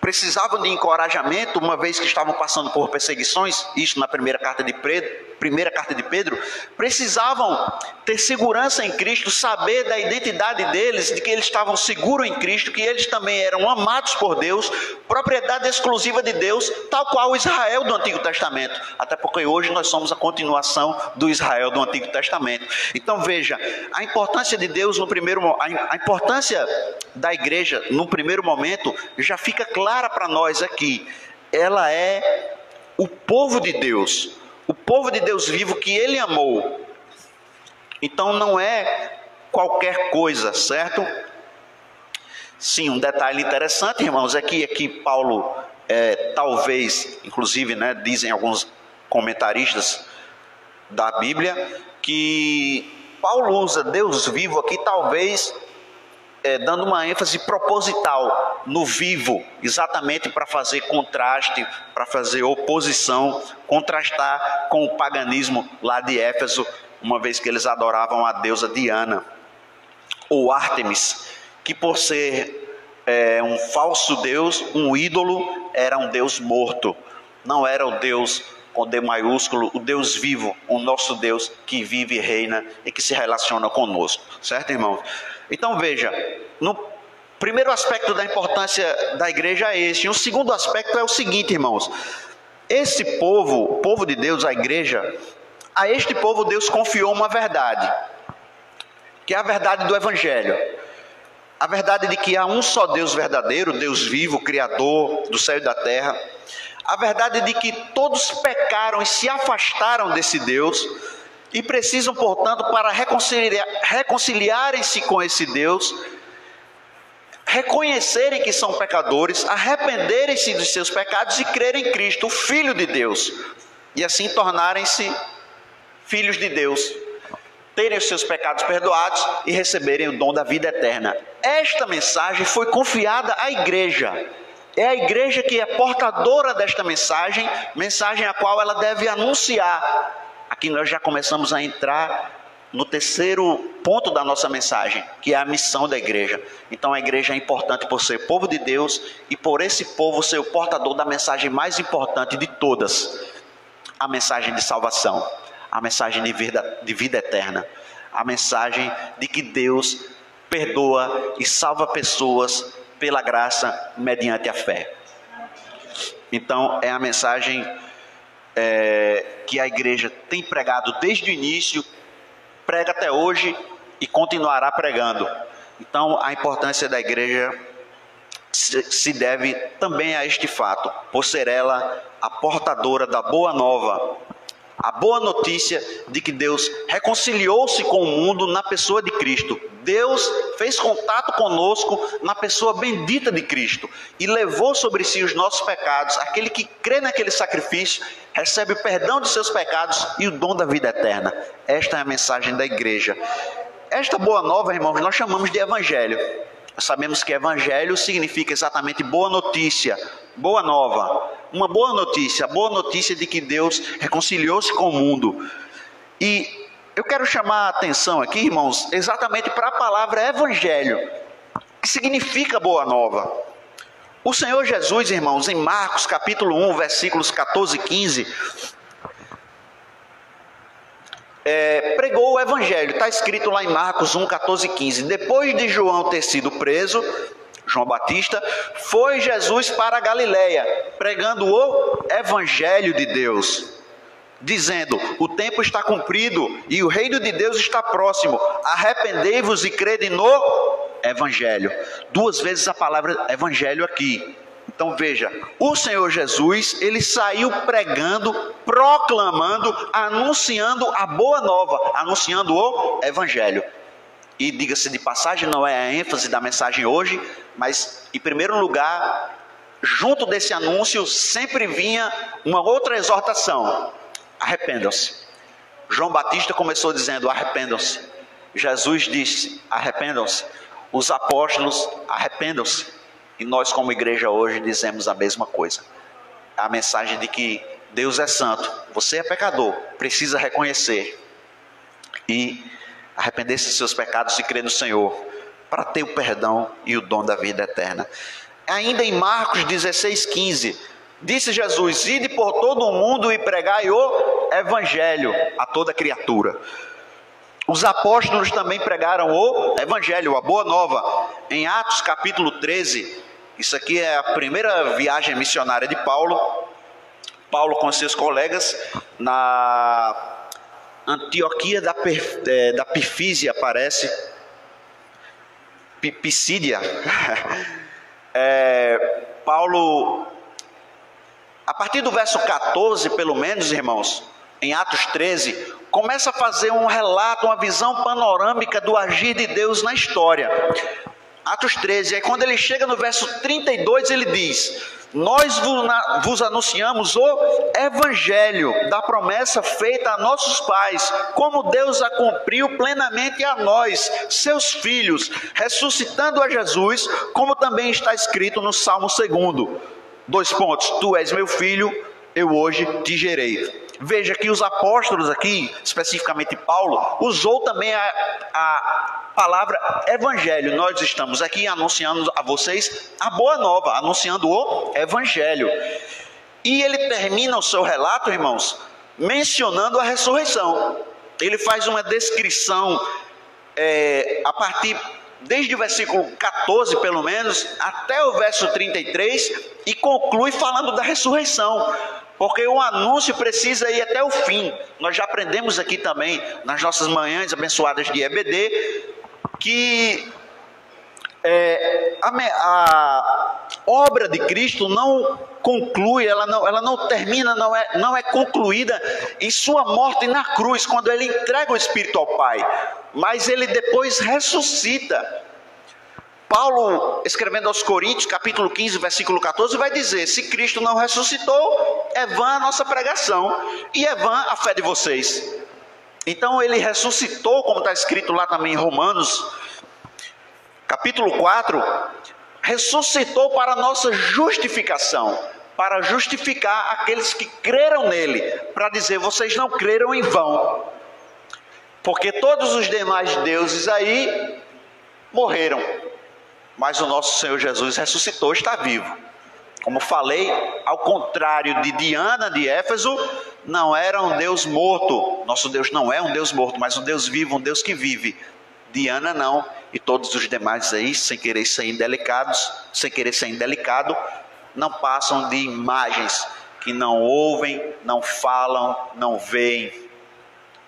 precisavam de encorajamento, uma vez que estavam passando por perseguições, isso na primeira carta de Pedro, precisavam ter segurança em Cristo, saber da identidade deles, de que eles estavam seguros em Cristo, que eles também eram amados por Deus, propriedade exclusiva de Deus, tal qual o Israel do Antigo Testamento, até porque hoje nós somos a continuação do Israel do Antigo Testamento. Então veja, a importância de Deus a importância da igreja no primeiro momento já fica clara para nós aqui. Ela é o povo de Deus, o povo de Deus vivo que Ele amou. Então não é qualquer coisa, certo? Sim, um detalhe interessante, irmãos, é que aqui Paulo, talvez, inclusive, né, dizem alguns comentaristas da Bíblia, que Paulo usa Deus vivo aqui, talvez dando uma ênfase proposital no vivo, exatamente para fazer contraste, para fazer oposição, contrastar com o paganismo lá de Éfeso, uma vez que eles adoravam a deusa Diana, ou Ártemis, que por ser um falso deus, um ídolo, era um deus morto, não era o Deus com D maiúsculo, o Deus vivo, o nosso Deus que vive e reina e que se relaciona conosco, certo, irmãos? Então veja, no primeiro aspecto da importância da igreja é esse. E o segundo aspecto é o seguinte, irmãos. Esse povo, o povo de Deus, a igreja, a este povo Deus confiou uma verdade, que é a verdade do Evangelho. A verdade de que há um só Deus verdadeiro, Deus vivo, Criador do céu e da terra. A verdade de que todos pecaram e se afastaram desse Deus e precisam, portanto, para reconciliarem-se com esse Deus, reconhecerem que são pecadores, arrependerem-se dos seus pecados e crerem em Cristo, o Filho de Deus, e assim tornarem-se filhos de Deus, terem os seus pecados perdoados e receberem o dom da vida eterna. Esta mensagem foi confiada à igreja. É a igreja que é portadora desta mensagem, mensagem a qual ela deve anunciar. Aqui nós já começamos a entrar no terceiro ponto da nossa mensagem, que é a missão da igreja. Então a igreja é importante por ser povo de Deus e por esse povo ser o portador da mensagem mais importante de todas, a mensagem de salvação, a mensagem de vida eterna, a mensagem de que Deus perdoa e salva pessoas pela graça mediante a fé. Então é a mensagem que a igreja tem pregado desde o início, prega até hoje e continuará pregando. Então a importância da igreja se deve também a este fato, por ser ela a portadora da boa nova, A boa notícia de que Deus reconciliou-se com o mundo na pessoa de Cristo. Deus fez contato conosco na pessoa bendita de Cristo e levou sobre si os nossos pecados. Aquele que crê naquele sacrifício recebe o perdão de seus pecados e o dom da vida eterna. Esta é a mensagem da igreja. Esta boa nova, irmãos, nós chamamos de evangelho. Nós sabemos que evangelho significa exatamente boa notícia, boa nova. Uma boa notícia, a boa notícia de que Deus reconciliou-se com o mundo. E eu quero chamar a atenção aqui, irmãos, exatamente para a palavra evangelho, que significa boa nova. O Senhor Jesus, irmãos, em Marcos capítulo 1, versículos 14 e 15, pregou o evangelho. Está escrito lá em Marcos 1, 14 e 15. Depois de João ter sido preso, João Batista, foi Jesus para a Galileia, pregando o evangelho de Deus, dizendo: o tempo está cumprido e o reino de Deus está próximo, arrependei-vos e crede no evangelho. 2 vezes a palavra evangelho aqui. Então veja, o Senhor Jesus, ele saiu pregando, proclamando, anunciando a boa nova, anunciando o evangelho. E diga-se de passagem, não é a ênfase da mensagem hoje, mas em primeiro lugar, junto desse anúncio sempre vinha uma outra exortação: arrependam-se. João Batista começou dizendo: arrependam-se. Jesus disse: arrependam-se. Os apóstolos: arrependam-se. E nós, como igreja hoje, dizemos a mesma coisa. A mensagem de que Deus é santo, você é pecador, precisa reconhecer e arrepender-se de seus pecados e crer no Senhor, para ter o perdão e o dom da vida eterna. Ainda em Marcos 16, 15, disse Jesus: ide por todo o mundo e pregai o evangelho a toda criatura. Os apóstolos também pregaram o evangelho, a boa nova. Em Atos capítulo 13, isso aqui é a primeira viagem missionária de Paulo. Paulo com seus colegas na Antioquia da Pifísia, parece, Pisídia. Paulo, a partir do verso 14, pelo menos, irmãos, em Atos 13, começa a fazer um relato, uma visão panorâmica do agir de Deus na história. Atos 13, aí quando ele chega no verso 32, ele diz: nós vos anunciamos o evangelho da promessa feita a nossos pais, como Deus a cumpriu plenamente a nós, seus filhos, ressuscitando a Jesus, como também está escrito no Salmo 2. 2 pontos: tu és meu filho, eu hoje te gerei. Veja que os apóstolos aqui, especificamente Paulo, usou também a palavra evangelho. Nós estamos aqui anunciando a vocês a boa nova, anunciando o evangelho. E ele termina o seu relato, irmãos, mencionando a ressurreição. Ele faz uma descrição a partir, desde o versículo 14 pelo menos, até o verso 33, e conclui falando da ressurreição. Porque o anúncio precisa ir até o fim. Nós já aprendemos aqui também, nas nossas manhãs abençoadas de EBD, que a obra de Cristo não conclui, ela não termina, não é concluída em sua morte na cruz, quando ele entrega o Espírito ao Pai. Mas ele depois ressuscita. Paulo, escrevendo aos Coríntios, capítulo 15, versículo 14, vai dizer: se Cristo não ressuscitou, é vã a nossa pregação e é vã a fé de vocês. Então ele ressuscitou, como está escrito lá também em Romanos, capítulo 4, ressuscitou para a nossa justificação, para justificar aqueles que creram nele, para dizer: vocês não creram em vão, porque todos os demais deuses aí morreram. Mas o nosso Senhor Jesus ressuscitou, está vivo. Como falei, ao contrário de Diana de Éfeso, não era um Deus morto. Nosso Deus não é um Deus morto, mas um Deus vivo, um Deus que vive. Diana não, e todos os demais aí, sem querer ser indelicado, não passam de imagens que não ouvem, não falam, não veem.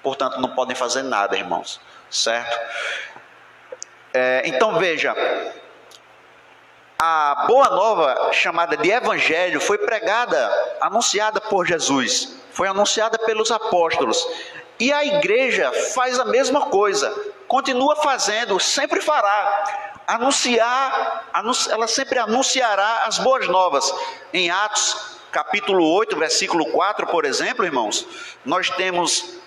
Portanto, não podem fazer nada, irmãos. Certo? Então veja, a boa nova chamada de evangelho foi pregada anunciada por Jesus, foi anunciada pelos apóstolos. E a igreja faz a mesma coisa, continua fazendo, sempre fará. Ela sempre anunciará as boas novas. Em Atos capítulo 8, versículo 4, por exemplo, irmãos, nós temos,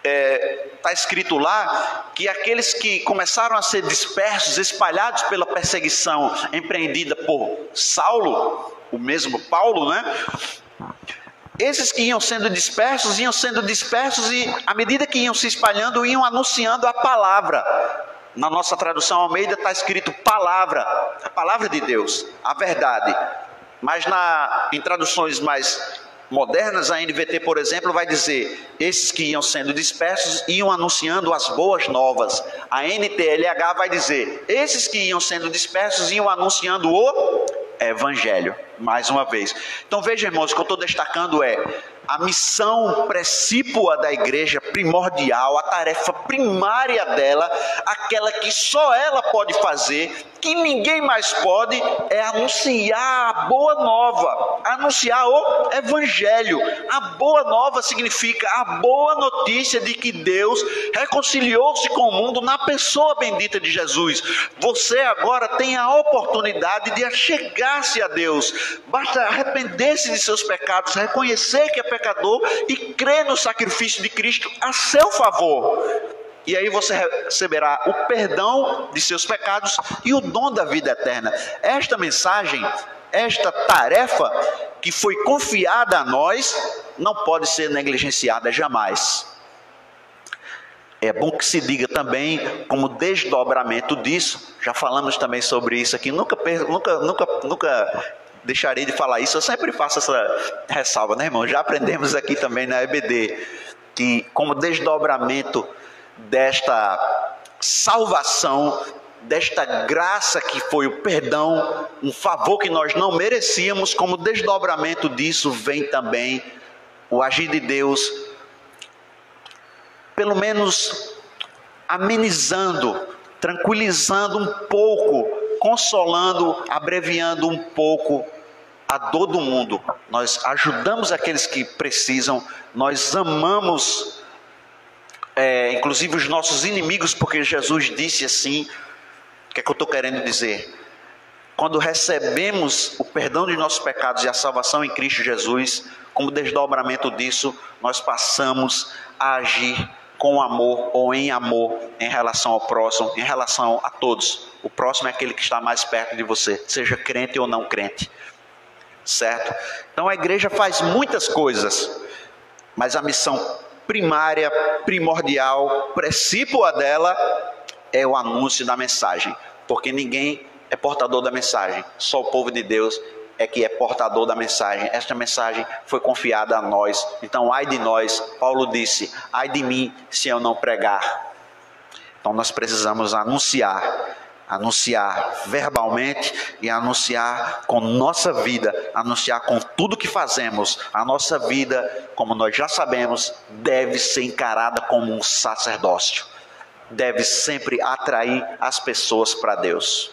está escrito lá, que aqueles que começaram a ser dispersos, espalhados pela perseguição empreendida por Saulo, o mesmo Paulo, né? Esses que iam sendo dispersos, e à medida que iam se espalhando, iam anunciando a palavra. Na nossa tradução Almeida está escrito palavra, a palavra de Deus, a verdade. Mas em traduções mais modernas, a NVT, por exemplo, vai dizer: esses que iam sendo dispersos iam anunciando as boas novas. A NTLH vai dizer: esses que iam sendo dispersos iam anunciando o Evangelho. Mais uma vez. Então veja, irmãos, o que eu estou destacando é a missão precípua da igreja primordial, a tarefa primária dela, aquela que só ela pode fazer, que ninguém mais pode, é anunciar a boa nova, anunciar o Evangelho. A boa nova significa a boa notícia de que Deus reconciliou-se com o mundo na pessoa bendita de Jesus. Você agora tem a oportunidade de achegar-se a Deus. Basta arrepender-se de seus pecados, reconhecer que é pecador e crer no sacrifício de Cristo a seu favor. E aí você receberá o perdão de seus pecados e o dom da vida eterna. Esta mensagem, esta tarefa que foi confiada a nós, não pode ser negligenciada jamais. É bom que se diga também, como desdobramento disso, já falamos também sobre isso aqui, nunca deixarei de falar isso, eu sempre faço essa ressalva, né, irmão? Já aprendemos aqui também na EBD, que como desdobramento desta salvação, desta graça que foi o perdão, um favor que nós não merecíamos, como desdobramento disso vem também o agir de Deus, pelo menos amenizando, tranquilizando um pouco, consolando, abreviando um pouco a dor do mundo. Nós ajudamos aqueles que precisam, nós amamos inclusive os nossos inimigos, porque Jesus disse assim. O que é que eu estou querendo dizer? Quando recebemos o perdão de nossos pecados e a salvação em Cristo Jesus, como desdobramento disso, nós passamos a agir com amor ou em amor em relação ao próximo, em relação a todos. O próximo é aquele que está mais perto de você, seja crente ou não crente, certo? Então a igreja faz muitas coisas, mas a missão primária, primordial, precípua dela é o anúncio da mensagem, porque ninguém é portador da mensagem, só o povo de Deus é que é portador da mensagem. Esta mensagem foi confiada a nós, então ai de nós, Paulo disse, ai de mim se eu não pregar. Então nós precisamos anunciar verbalmente e anunciar com nossa vida, anunciar com tudo que fazemos. A nossa vida, como nós já sabemos, deve ser encarada como um sacerdócio, deve sempre atrair as pessoas para Deus.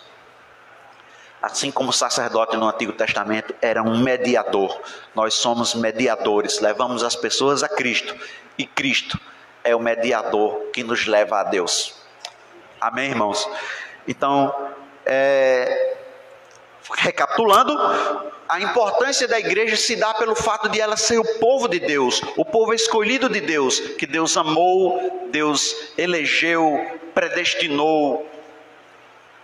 Assim como o sacerdote no Antigo Testamento era um mediador, nós somos mediadores, levamos as pessoas a Cristo, e Cristo é o mediador que nos leva a Deus. Amém, irmãos? Então, recapitulando, a importância da igreja se dá pelo fato de ela ser o povo de Deus, o povo escolhido de Deus, que Deus amou, Deus elegeu, predestinou,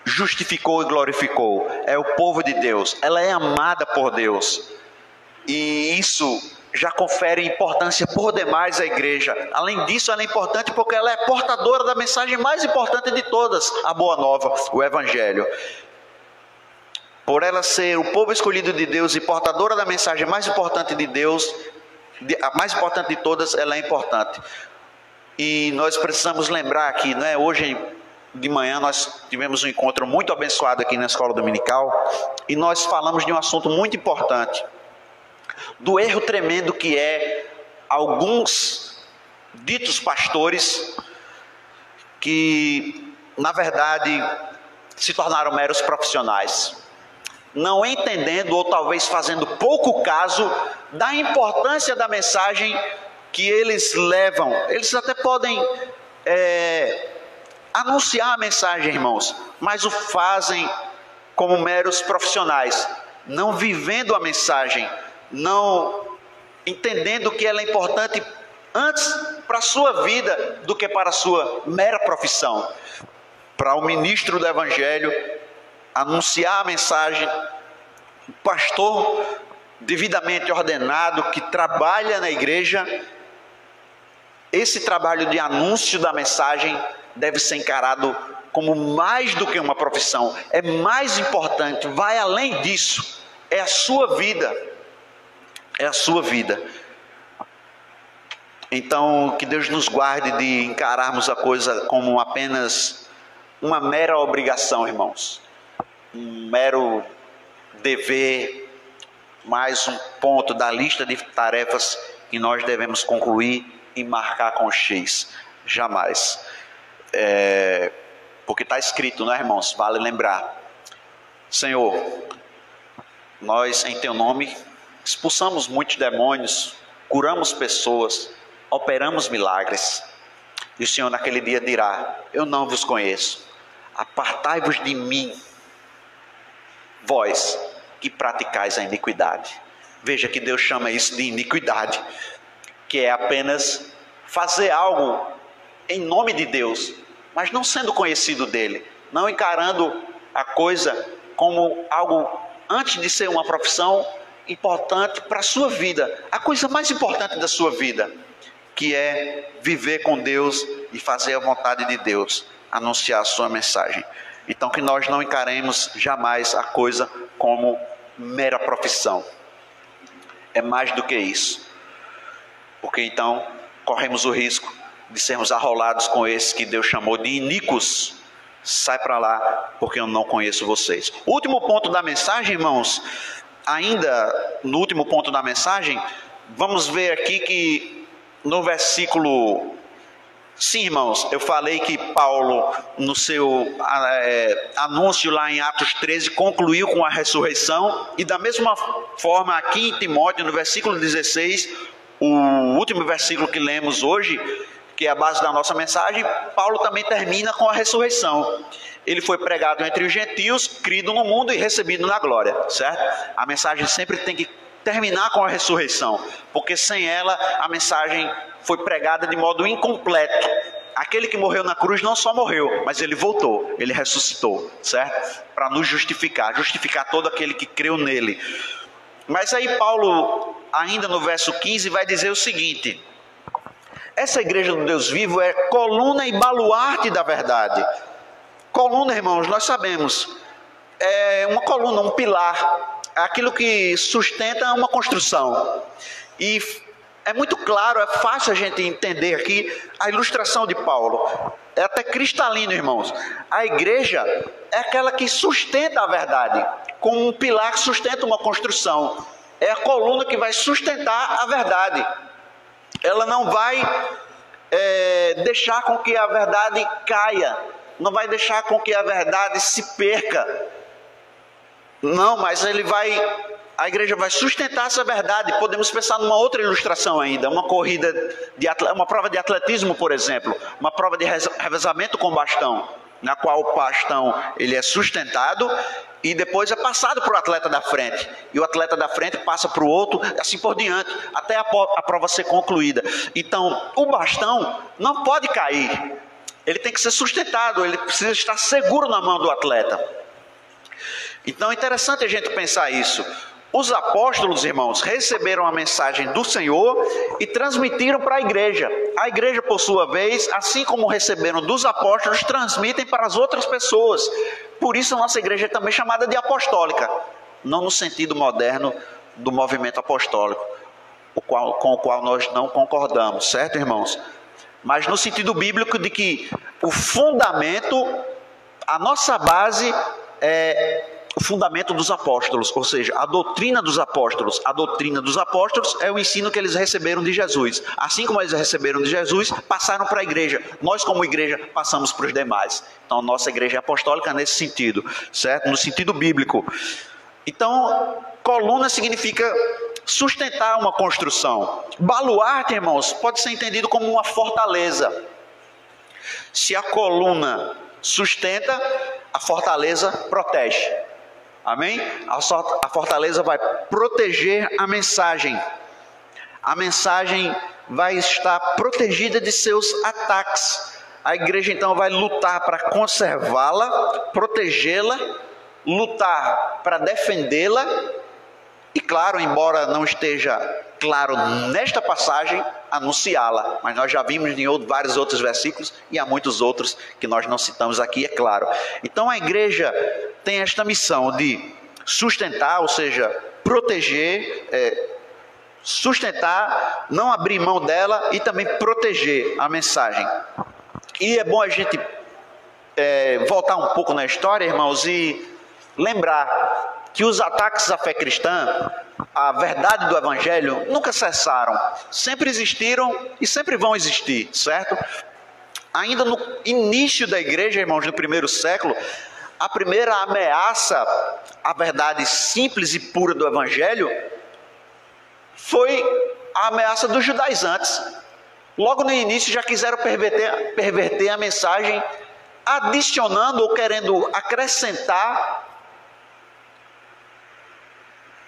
justificou e glorificou. É o povo de Deus, ela é amada por Deus, e isso já confere importância por demais à igreja. Além disso, ela é importante porque ela é portadora da mensagem mais importante de todas, a boa nova, o Evangelho. Por ela ser o povo escolhido de Deus e portadora da mensagem mais importante de Deus, a mais importante de todas, ela é importante. E nós precisamos lembrar aqui, né? Hoje de manhã nós tivemos um encontro muito abençoado aqui na escola dominical, e nós falamos de um assunto muito importante, do erro tremendo que é alguns ditos pastores que, na verdade, se tornaram meros profissionais. não entendendo ou talvez fazendo pouco caso da importância da mensagem que eles levam. Eles até podem anunciar a mensagem, irmãos, mas o fazem como meros profissionais, não vivendo a mensagem, não entendendo que ela é importante antes para a sua vida do que para a sua mera profissão. Para o ministro do Evangelho anunciar a mensagem, o pastor devidamente ordenado que trabalha na igreja, esse trabalho de anúncio da mensagem deve ser encarado como mais do que uma profissão, é mais importante, vai além disso, é a sua vida, é a sua vida. Então, que Deus nos guarde de encararmos a coisa como apenas uma mera obrigação, irmãos, um mero dever, mais um ponto da lista de tarefas que nós devemos concluir e marcar com X, jamais. Porque está escrito, não é, irmãos? Vale lembrar: Senhor, nós em Teu nome expulsamos muitos demônios, curamos pessoas, operamos milagres. E o Senhor naquele dia dirá: eu não vos conheço, apartai-vos de mim, vós que praticais a iniquidade. Veja que Deus chama isso de iniquidade, que é apenas fazer algo em nome de Deus, mas não sendo conhecido dele, não encarando a coisa como algo, antes de ser uma profissão, importante para a sua vida, a coisa mais importante da sua vida, que é viver com Deus e fazer a vontade de Deus, anunciar a sua mensagem. Então que nós não encaremos jamais a coisa como mera profissão, é mais do que isso, porque então corremos o risco de sermos arrolados com esse que Deus chamou de iníquos. Sai para lá, porque eu não conheço vocês. O último ponto da mensagem, irmãos, ainda no último ponto da mensagem, vamos ver aqui que no versículo... Sim, irmãos, eu falei que Paulo, no seu anúncio lá em Atos 13, concluiu com a ressurreição, e da mesma forma aqui em Timóteo, no versículo 16, o último versículo que lemos hoje, que é a base da nossa mensagem, Paulo também termina com a ressurreição. Ele foi pregado entre os gentios, crido no mundo e recebido na glória, certo? A mensagem sempre tem que terminar com a ressurreição, porque sem ela a mensagem foi pregada de modo incompleto. Aquele que morreu na cruz não só morreu, mas ele voltou, ele ressuscitou, certo? Para nos justificar todo aquele que creu nele. Mas aí Paulo, ainda no verso 15, vai dizer o seguinte: essa igreja do Deus vivo é coluna e baluarte da verdade. Coluna, irmãos, nós sabemos, é uma coluna, um pilar, aquilo que sustenta uma construção. E é muito claro, é fácil a gente entender aqui a ilustração de Paulo. É até cristalino, irmãos. A igreja é aquela que sustenta a verdade, como um pilar que sustenta uma construção. É a coluna que vai sustentar a verdade. Ela não vai deixar com que a verdade caia, não vai deixar com que a verdade se perca. Não, mas a igreja vai sustentar essa verdade. Podemos pensar numa outra ilustração ainda, uma prova de atletismo, por exemplo, uma prova de revezamento com bastão, na qual o bastão ele é sustentado e depois é passado para o atleta da frente, e o atleta da frente passa para o outro, assim por diante, até a prova ser concluída. Então, o bastão não pode cair, ele tem que ser sustentado, ele precisa estar seguro na mão do atleta. Então é interessante a gente pensar isso. Os apóstolos, irmãos, receberam a mensagem do Senhor e transmitiram para a igreja. A igreja, por sua vez, assim como receberam dos apóstolos, transmitem para as outras pessoas. Por isso a nossa igreja é também chamada de apostólica, não no sentido moderno do movimento apostólico, com o qual nós não concordamos, certo, irmãos? Mas no sentido bíblico de que o fundamento, a nossa base é o fundamento dos apóstolos, ou seja, a doutrina dos apóstolos. A doutrina dos apóstolos é o ensino que eles receberam de Jesus. Assim como eles receberam de Jesus, passaram para a igreja. Nós, como igreja, passamos para os demais. Então, a nossa igreja é apostólica nesse sentido, certo? No sentido bíblico. Então, coluna significa sustentar uma construção. Baluarte, irmãos, pode ser entendido como uma fortaleza. Se a coluna sustenta, a fortaleza protege. Amém? A fortaleza vai proteger a mensagem. A mensagem vai estar protegida de seus ataques. A igreja então vai lutar para conservá-la, protegê-la, lutar para defendê-la. E claro, embora não esteja claro nesta passagem, anunciá-la. Mas nós já vimos em vários outros versículos e há muitos outros que nós não citamos aqui, é claro. Então a igreja tem esta missão de sustentar, ou seja, proteger, sustentar, não abrir mão dela e também proteger a mensagem. E é bom a gente voltar um pouco na história, irmãos, e lembrar que os ataques à fé cristã, a verdade do Evangelho, nunca cessaram. Sempre existiram e sempre vão existir, certo? Ainda no início da igreja, irmãos, no primeiro século, a primeira ameaça à verdade simples e pura do Evangelho foi a ameaça dos judaizantes. Logo no início já quiseram perverter a mensagem, adicionando ou querendo acrescentar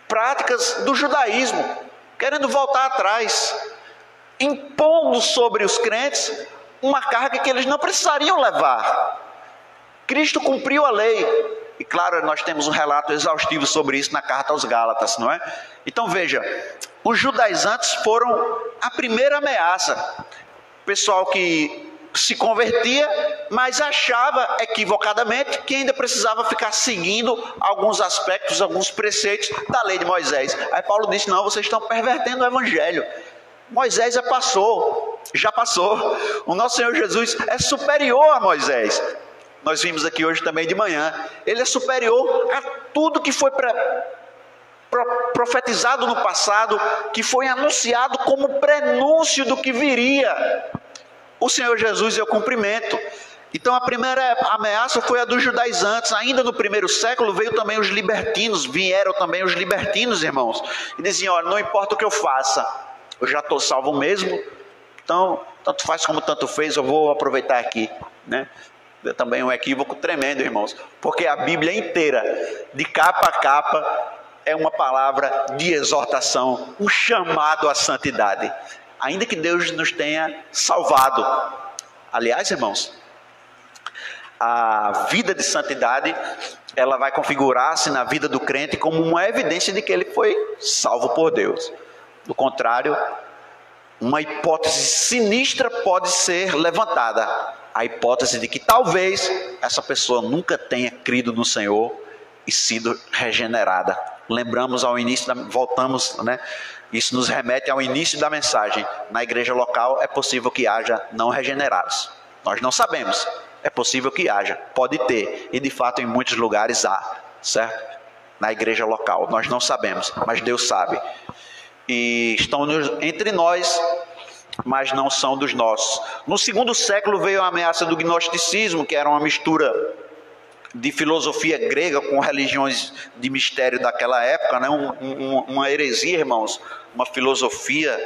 práticas do judaísmo, querendo voltar atrás, impondo sobre os crentes uma carga que eles não precisariam levar. Cristo cumpriu a lei. E claro, nós temos um relato exaustivo sobre isso na carta aos Gálatas, não é? Então veja, os judaizantes foram a primeira ameaça. Pessoal que se convertia, mas achava equivocadamente que ainda precisava ficar seguindo alguns aspectos, alguns preceitos da lei de Moisés. Aí Paulo disse, não, vocês estão pervertendo o Evangelho. Moisés já passou. O nosso Senhor Jesus é superior a Moisés. Nós vimos aqui hoje também de manhã. Ele é superior a tudo que foi profetizado no passado, que foi anunciado como prenúncio do que viria. O Senhor Jesus é o cumprimento. Então a primeira ameaça foi a dos judaizantes. Ainda no primeiro século vieram também os libertinos, irmãos. E diziam, olha, não importa o que eu faça, eu já estou salvo mesmo. Então, tanto faz como tanto fez, eu vou aproveitar aqui, né? É também um equívoco tremendo, irmãos. Porque a Bíblia inteira, de capa a capa, é uma palavra de exortação, um chamado à santidade. Ainda que Deus nos tenha salvado. Aliás, irmãos, a vida de santidade, ela vai configurar-se na vida do crente como uma evidência de que ele foi salvo por Deus. Do contrário, uma hipótese sinistra pode ser levantada. A hipótese de que talvez essa pessoa nunca tenha crido no Senhor e sido regenerada. Lembramos ao início, voltamos, né? Isso nos remete ao início da mensagem. Na igreja local é possível que haja não regenerados. Nós não sabemos. É possível que haja. Pode ter. E de fato em muitos lugares há. Certo? Na igreja local. Nós não sabemos. Mas Deus sabe. E estão entre nós, mas não são dos nossos. No segundo século veio a ameaça do gnosticismo, que era uma mistura de filosofia grega com religiões de mistério daquela época, né? Uma heresia, irmãos, uma filosofia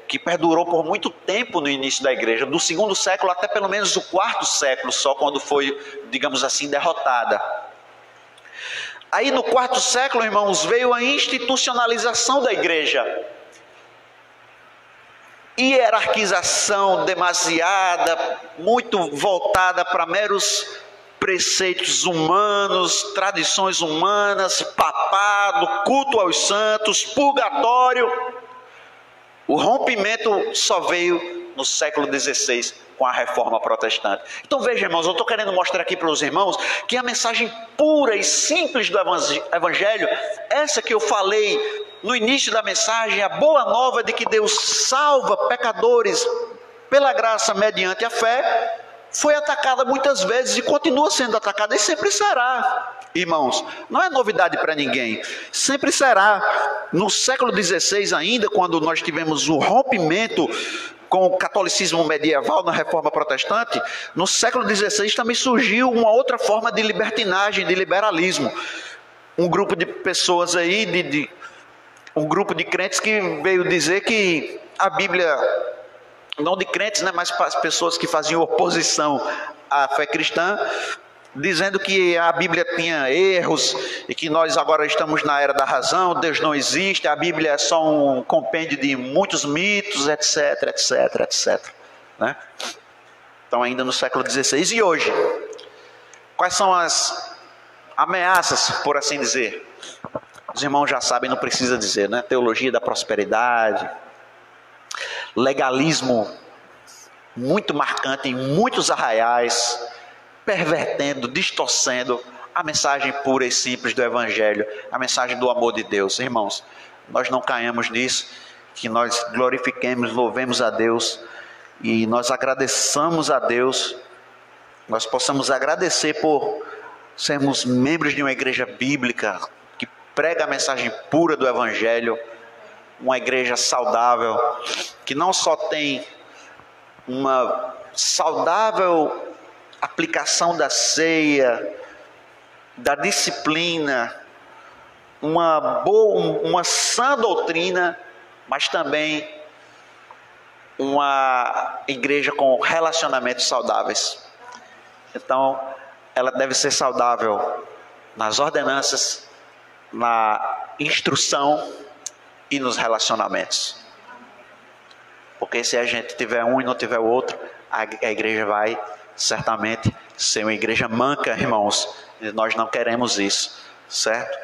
que perdurou por muito tempo no início da igreja, do segundo século até pelo menos o quarto século, só quando foi, digamos assim, derrotada. Aí no quarto século, irmãos, veio a institucionalização da igreja. Hierarquização demasiada, muito voltada para meros preceitos humanos, tradições humanas, papado, culto aos santos, purgatório. O rompimento só veio no século XVI, com a reforma protestante. Então veja, irmãos, eu estou querendo mostrar aqui para os irmãos que a mensagem pura e simples do Evangelho, essa que eu falei no início da mensagem, a boa nova de que Deus salva pecadores pela graça mediante a fé, foi atacada muitas vezes e continua sendo atacada e sempre será. Irmãos, não é novidade para ninguém, sempre será. No século XVI ainda, quando nós tivemos o rompimento com o catolicismo medieval na reforma protestante, no século XVI também surgiu uma outra forma de libertinagem, de liberalismo. um grupo de pessoas aí, um grupo de crentes que veio dizer que a Bíblia, não de crentes, né, mas para as pessoas que faziam oposição à fé cristã, dizendo que a Bíblia tinha erros e que nós agora estamos na era da razão, Deus não existe, a Bíblia é só um compêndio de muitos mitos, etc, etc, etc. Né? Então, ainda no século XVI. E hoje? Quais são as ameaças, por assim dizer? Os irmãos já sabem, não precisa dizer, né? Teologia da prosperidade, legalismo muito marcante em muitos arraiais, pervertendo, distorcendo a mensagem pura e simples do Evangelho, a mensagem do amor de Deus. Irmãos, nós não caímos nisso, que nós glorifiquemos, louvemos a Deus e nós agradeçamos a Deus, nós possamos agradecer por sermos membros de uma igreja bíblica que prega a mensagem pura do Evangelho, uma igreja saudável, que não só tem uma saudável aplicação da ceia, da disciplina, uma sã doutrina, mas também uma igreja com relacionamentos saudáveis. Então, ela deve ser saudável nas ordenanças, na instrução e nos relacionamentos. Porque se a gente tiver um e não tiver o outro, a igreja vai certamente ser uma igreja manca, irmãos. E nós não queremos isso, certo?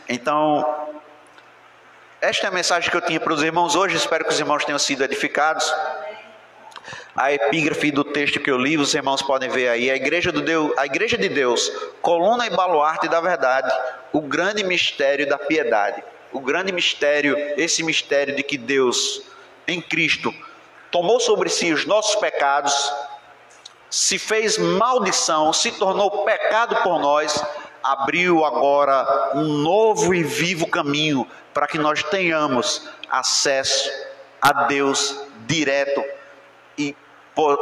Então, esta é a mensagem que eu tinha para os irmãos hoje. Espero que os irmãos tenham sido edificados. A epígrafe do texto que eu li, os irmãos podem ver aí. A igreja de Deus, coluna e baluarte da verdade, o grande mistério da piedade. O grande mistério, esse mistério de que Deus, em Cristo, tomou sobre si os nossos pecados, se fez maldição, se tornou pecado por nós, abriu agora um novo e vivo caminho para que nós tenhamos acesso a Deus direto e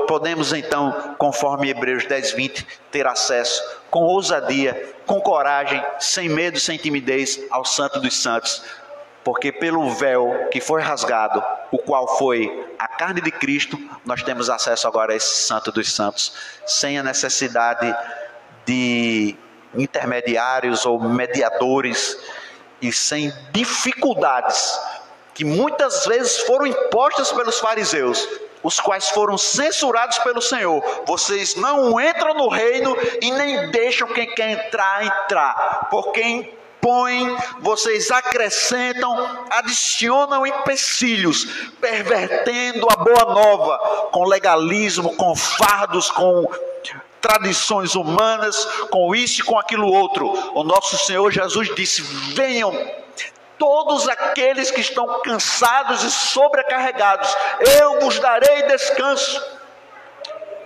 podemos então, conforme Hebreus 10:20, ter acesso com ousadia, com coragem, sem medo, sem timidez ao Santo dos Santos, porque pelo véu que foi rasgado, o qual foi a carne de Cristo, nós temos acesso agora a esse Santo dos Santos, sem a necessidade de intermediários ou mediadores e sem dificuldades que muitas vezes foram impostas pelos fariseus, os quais foram censurados pelo Senhor. Vocês não entram no reino e nem deixam quem quer entrar, porque impõem, vocês acrescentam, adicionam empecilhos, pervertendo a boa nova com legalismo, com fardos, com tradições humanas, com isso e com aquilo outro. O nosso Senhor Jesus disse: venham todos aqueles que estão cansados e sobrecarregados, eu vos darei descanso.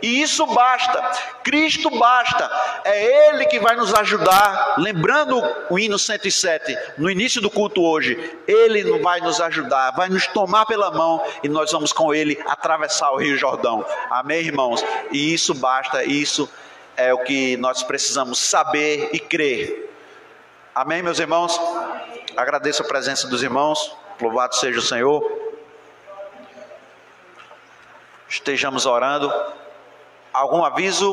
E isso basta, Cristo basta, é Ele que vai nos ajudar. Lembrando o hino 107, no início do culto hoje, Ele vai nos ajudar, vai nos tomar pela mão e nós vamos com Ele atravessar o Rio Jordão. Amém, irmãos? E isso basta, isso é o que nós precisamos saber e crer. Amém, meus irmãos? Agradeço a presença dos irmãos, louvado seja o Senhor. Estejamos orando. Algum aviso?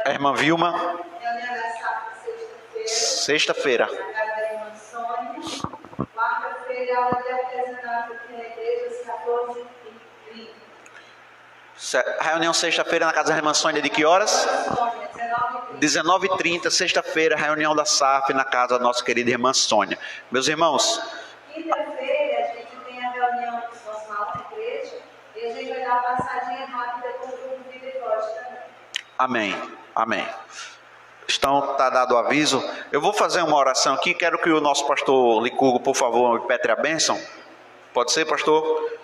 A irmã Vilma? Sexta-feira. Quarta-feira, aula de artesanato aqui na igreja, às 14h30. Reunião sexta-feira na casa da irmã Sônia, de que horas? 19h30, sexta-feira, reunião da SAF na casa da nossa querida irmã Sônia. Meus irmãos, quinta-feira a gente tem a reunião nacional na igreja e a gente vai dar uma passadinha rápida com o grupo de devote também. Amém, amém. Então, está dado o aviso. Eu vou fazer uma oração aqui. Quero que o nosso pastor Licurgo, por favor, me petre a bênção. Pode ser, pastor?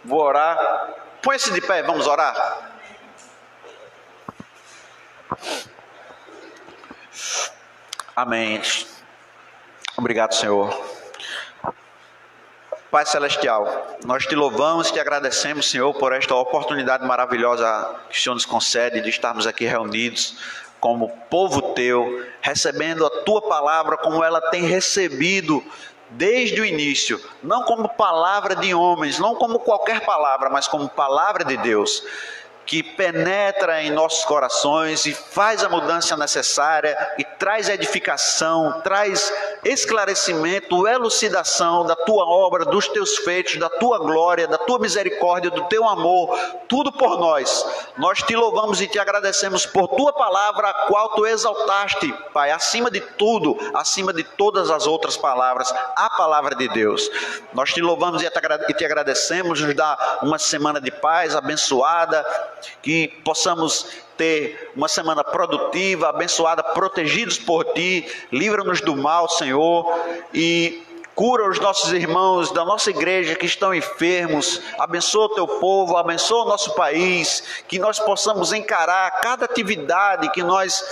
Vou orar. Põe-se de pé, vamos orar. Amém. Obrigado, Senhor. Pai Celestial, nós te louvamos e te agradecemos, Senhor, por esta oportunidade maravilhosa que o Senhor nos concede de estarmos aqui reunidos como povo teu, recebendo a tua palavra como ela tem recebido desde o início, não como palavra de homens, não como qualquer palavra, mas como palavra de Deus, que penetra em nossos corações e faz a mudança necessária e traz edificação, traz esclarecimento, elucidação da tua obra, dos teus feitos, da tua glória, da tua misericórdia, do teu amor, tudo por nós. Nós te louvamos e te agradecemos por tua palavra, a qual tu exaltaste, Pai, acima de tudo, acima de todas as outras palavras, a palavra de Deus. Nós te louvamos e te agradecemos, nos dá uma semana de paz abençoada, que possamos ter uma semana produtiva, abençoada, protegidos por Ti. Livra-nos do mal, Senhor, e cura os nossos irmãos da nossa igreja que estão enfermos. Abençoa o Teu povo, abençoa o nosso país, que nós possamos encarar cada atividade que nós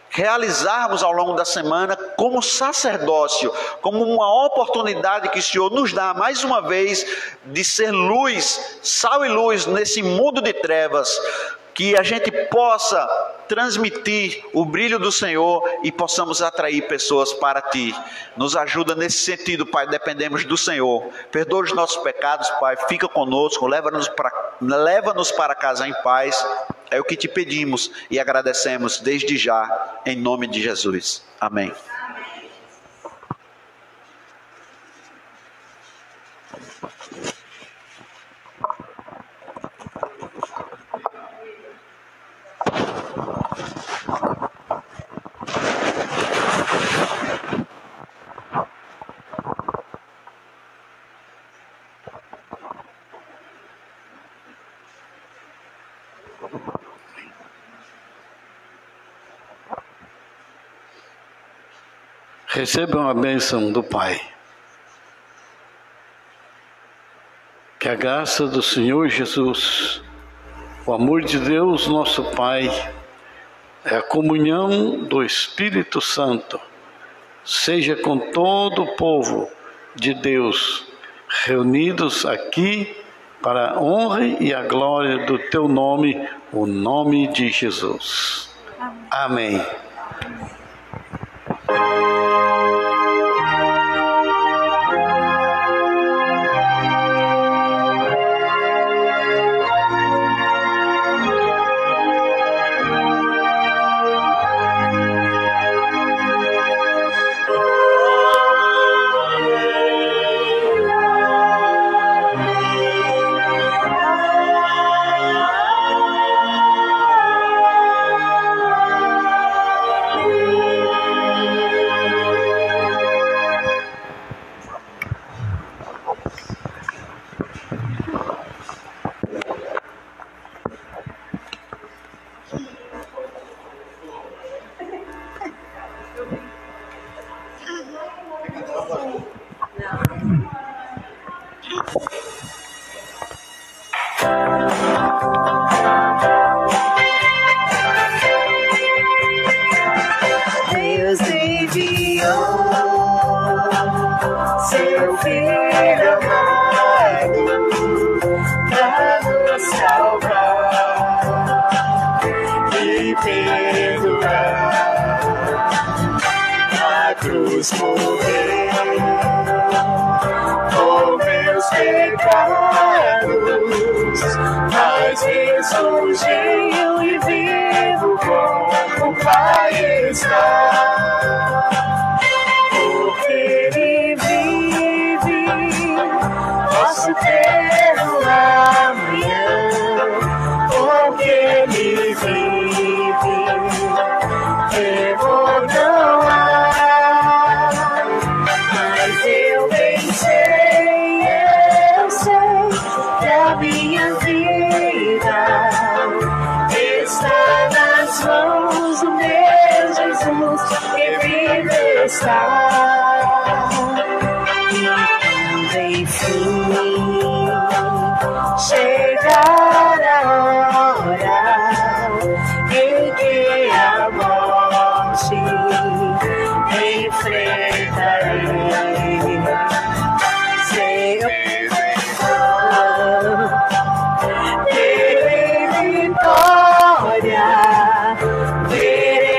realizarmos ao longo da semana como sacerdócio, como uma oportunidade que o Senhor nos dá mais uma vez de ser luz, sal e luz nesse mundo de trevas, que a gente possa transmitir o brilho do Senhor e possamos atrair pessoas para Ti. Nos ajuda nesse sentido, Pai, dependemos do Senhor. Perdoa os nossos pecados, Pai, fica conosco, leva-nos para casa em paz. É o que te pedimos e agradecemos desde já, em nome de Jesus. Amém. Recebam a bênção do Pai. Que a graça do Senhor Jesus, o amor de Deus, nosso Pai, a comunhão do Espírito Santo, seja com todo o povo de Deus, reunidos aqui para a honra e a glória do Teu nome, o nome de Jesus. Amém. Deus enviou seu Filho amado para nos salvar e perdoar. A cruz morreu por meus pecados, mas ressurgiu e vivo com o Pai está. Porque Ele vive, posso ter o amanhã. Porque Ele vive, temor não há. Mas eu bem sei, eu sei que a minha vida está nas mãos do meu Jesus, que vive está. E quando enfim chegar a hora em que a morte enfrentarei, Senhor, terei vitória, terei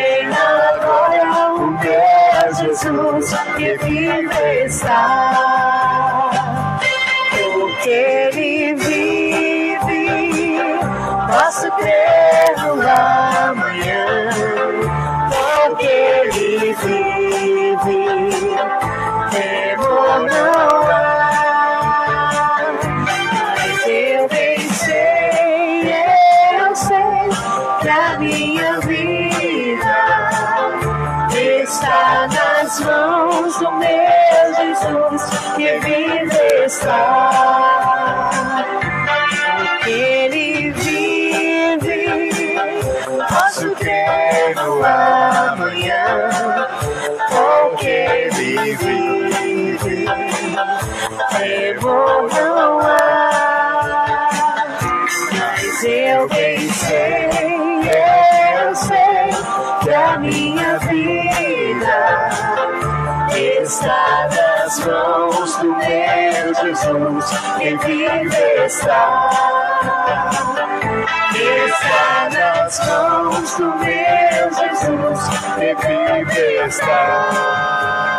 do meu Jesus, que vive está. Porque Ele vive, posso ter no amanhã. Porque Ele vive, temor não há. Mas eu bem sei, eu sei que a minha vida está nas mãos do meu Jesus, que vive está. Está nas mãos do meu Jesus, que vive está.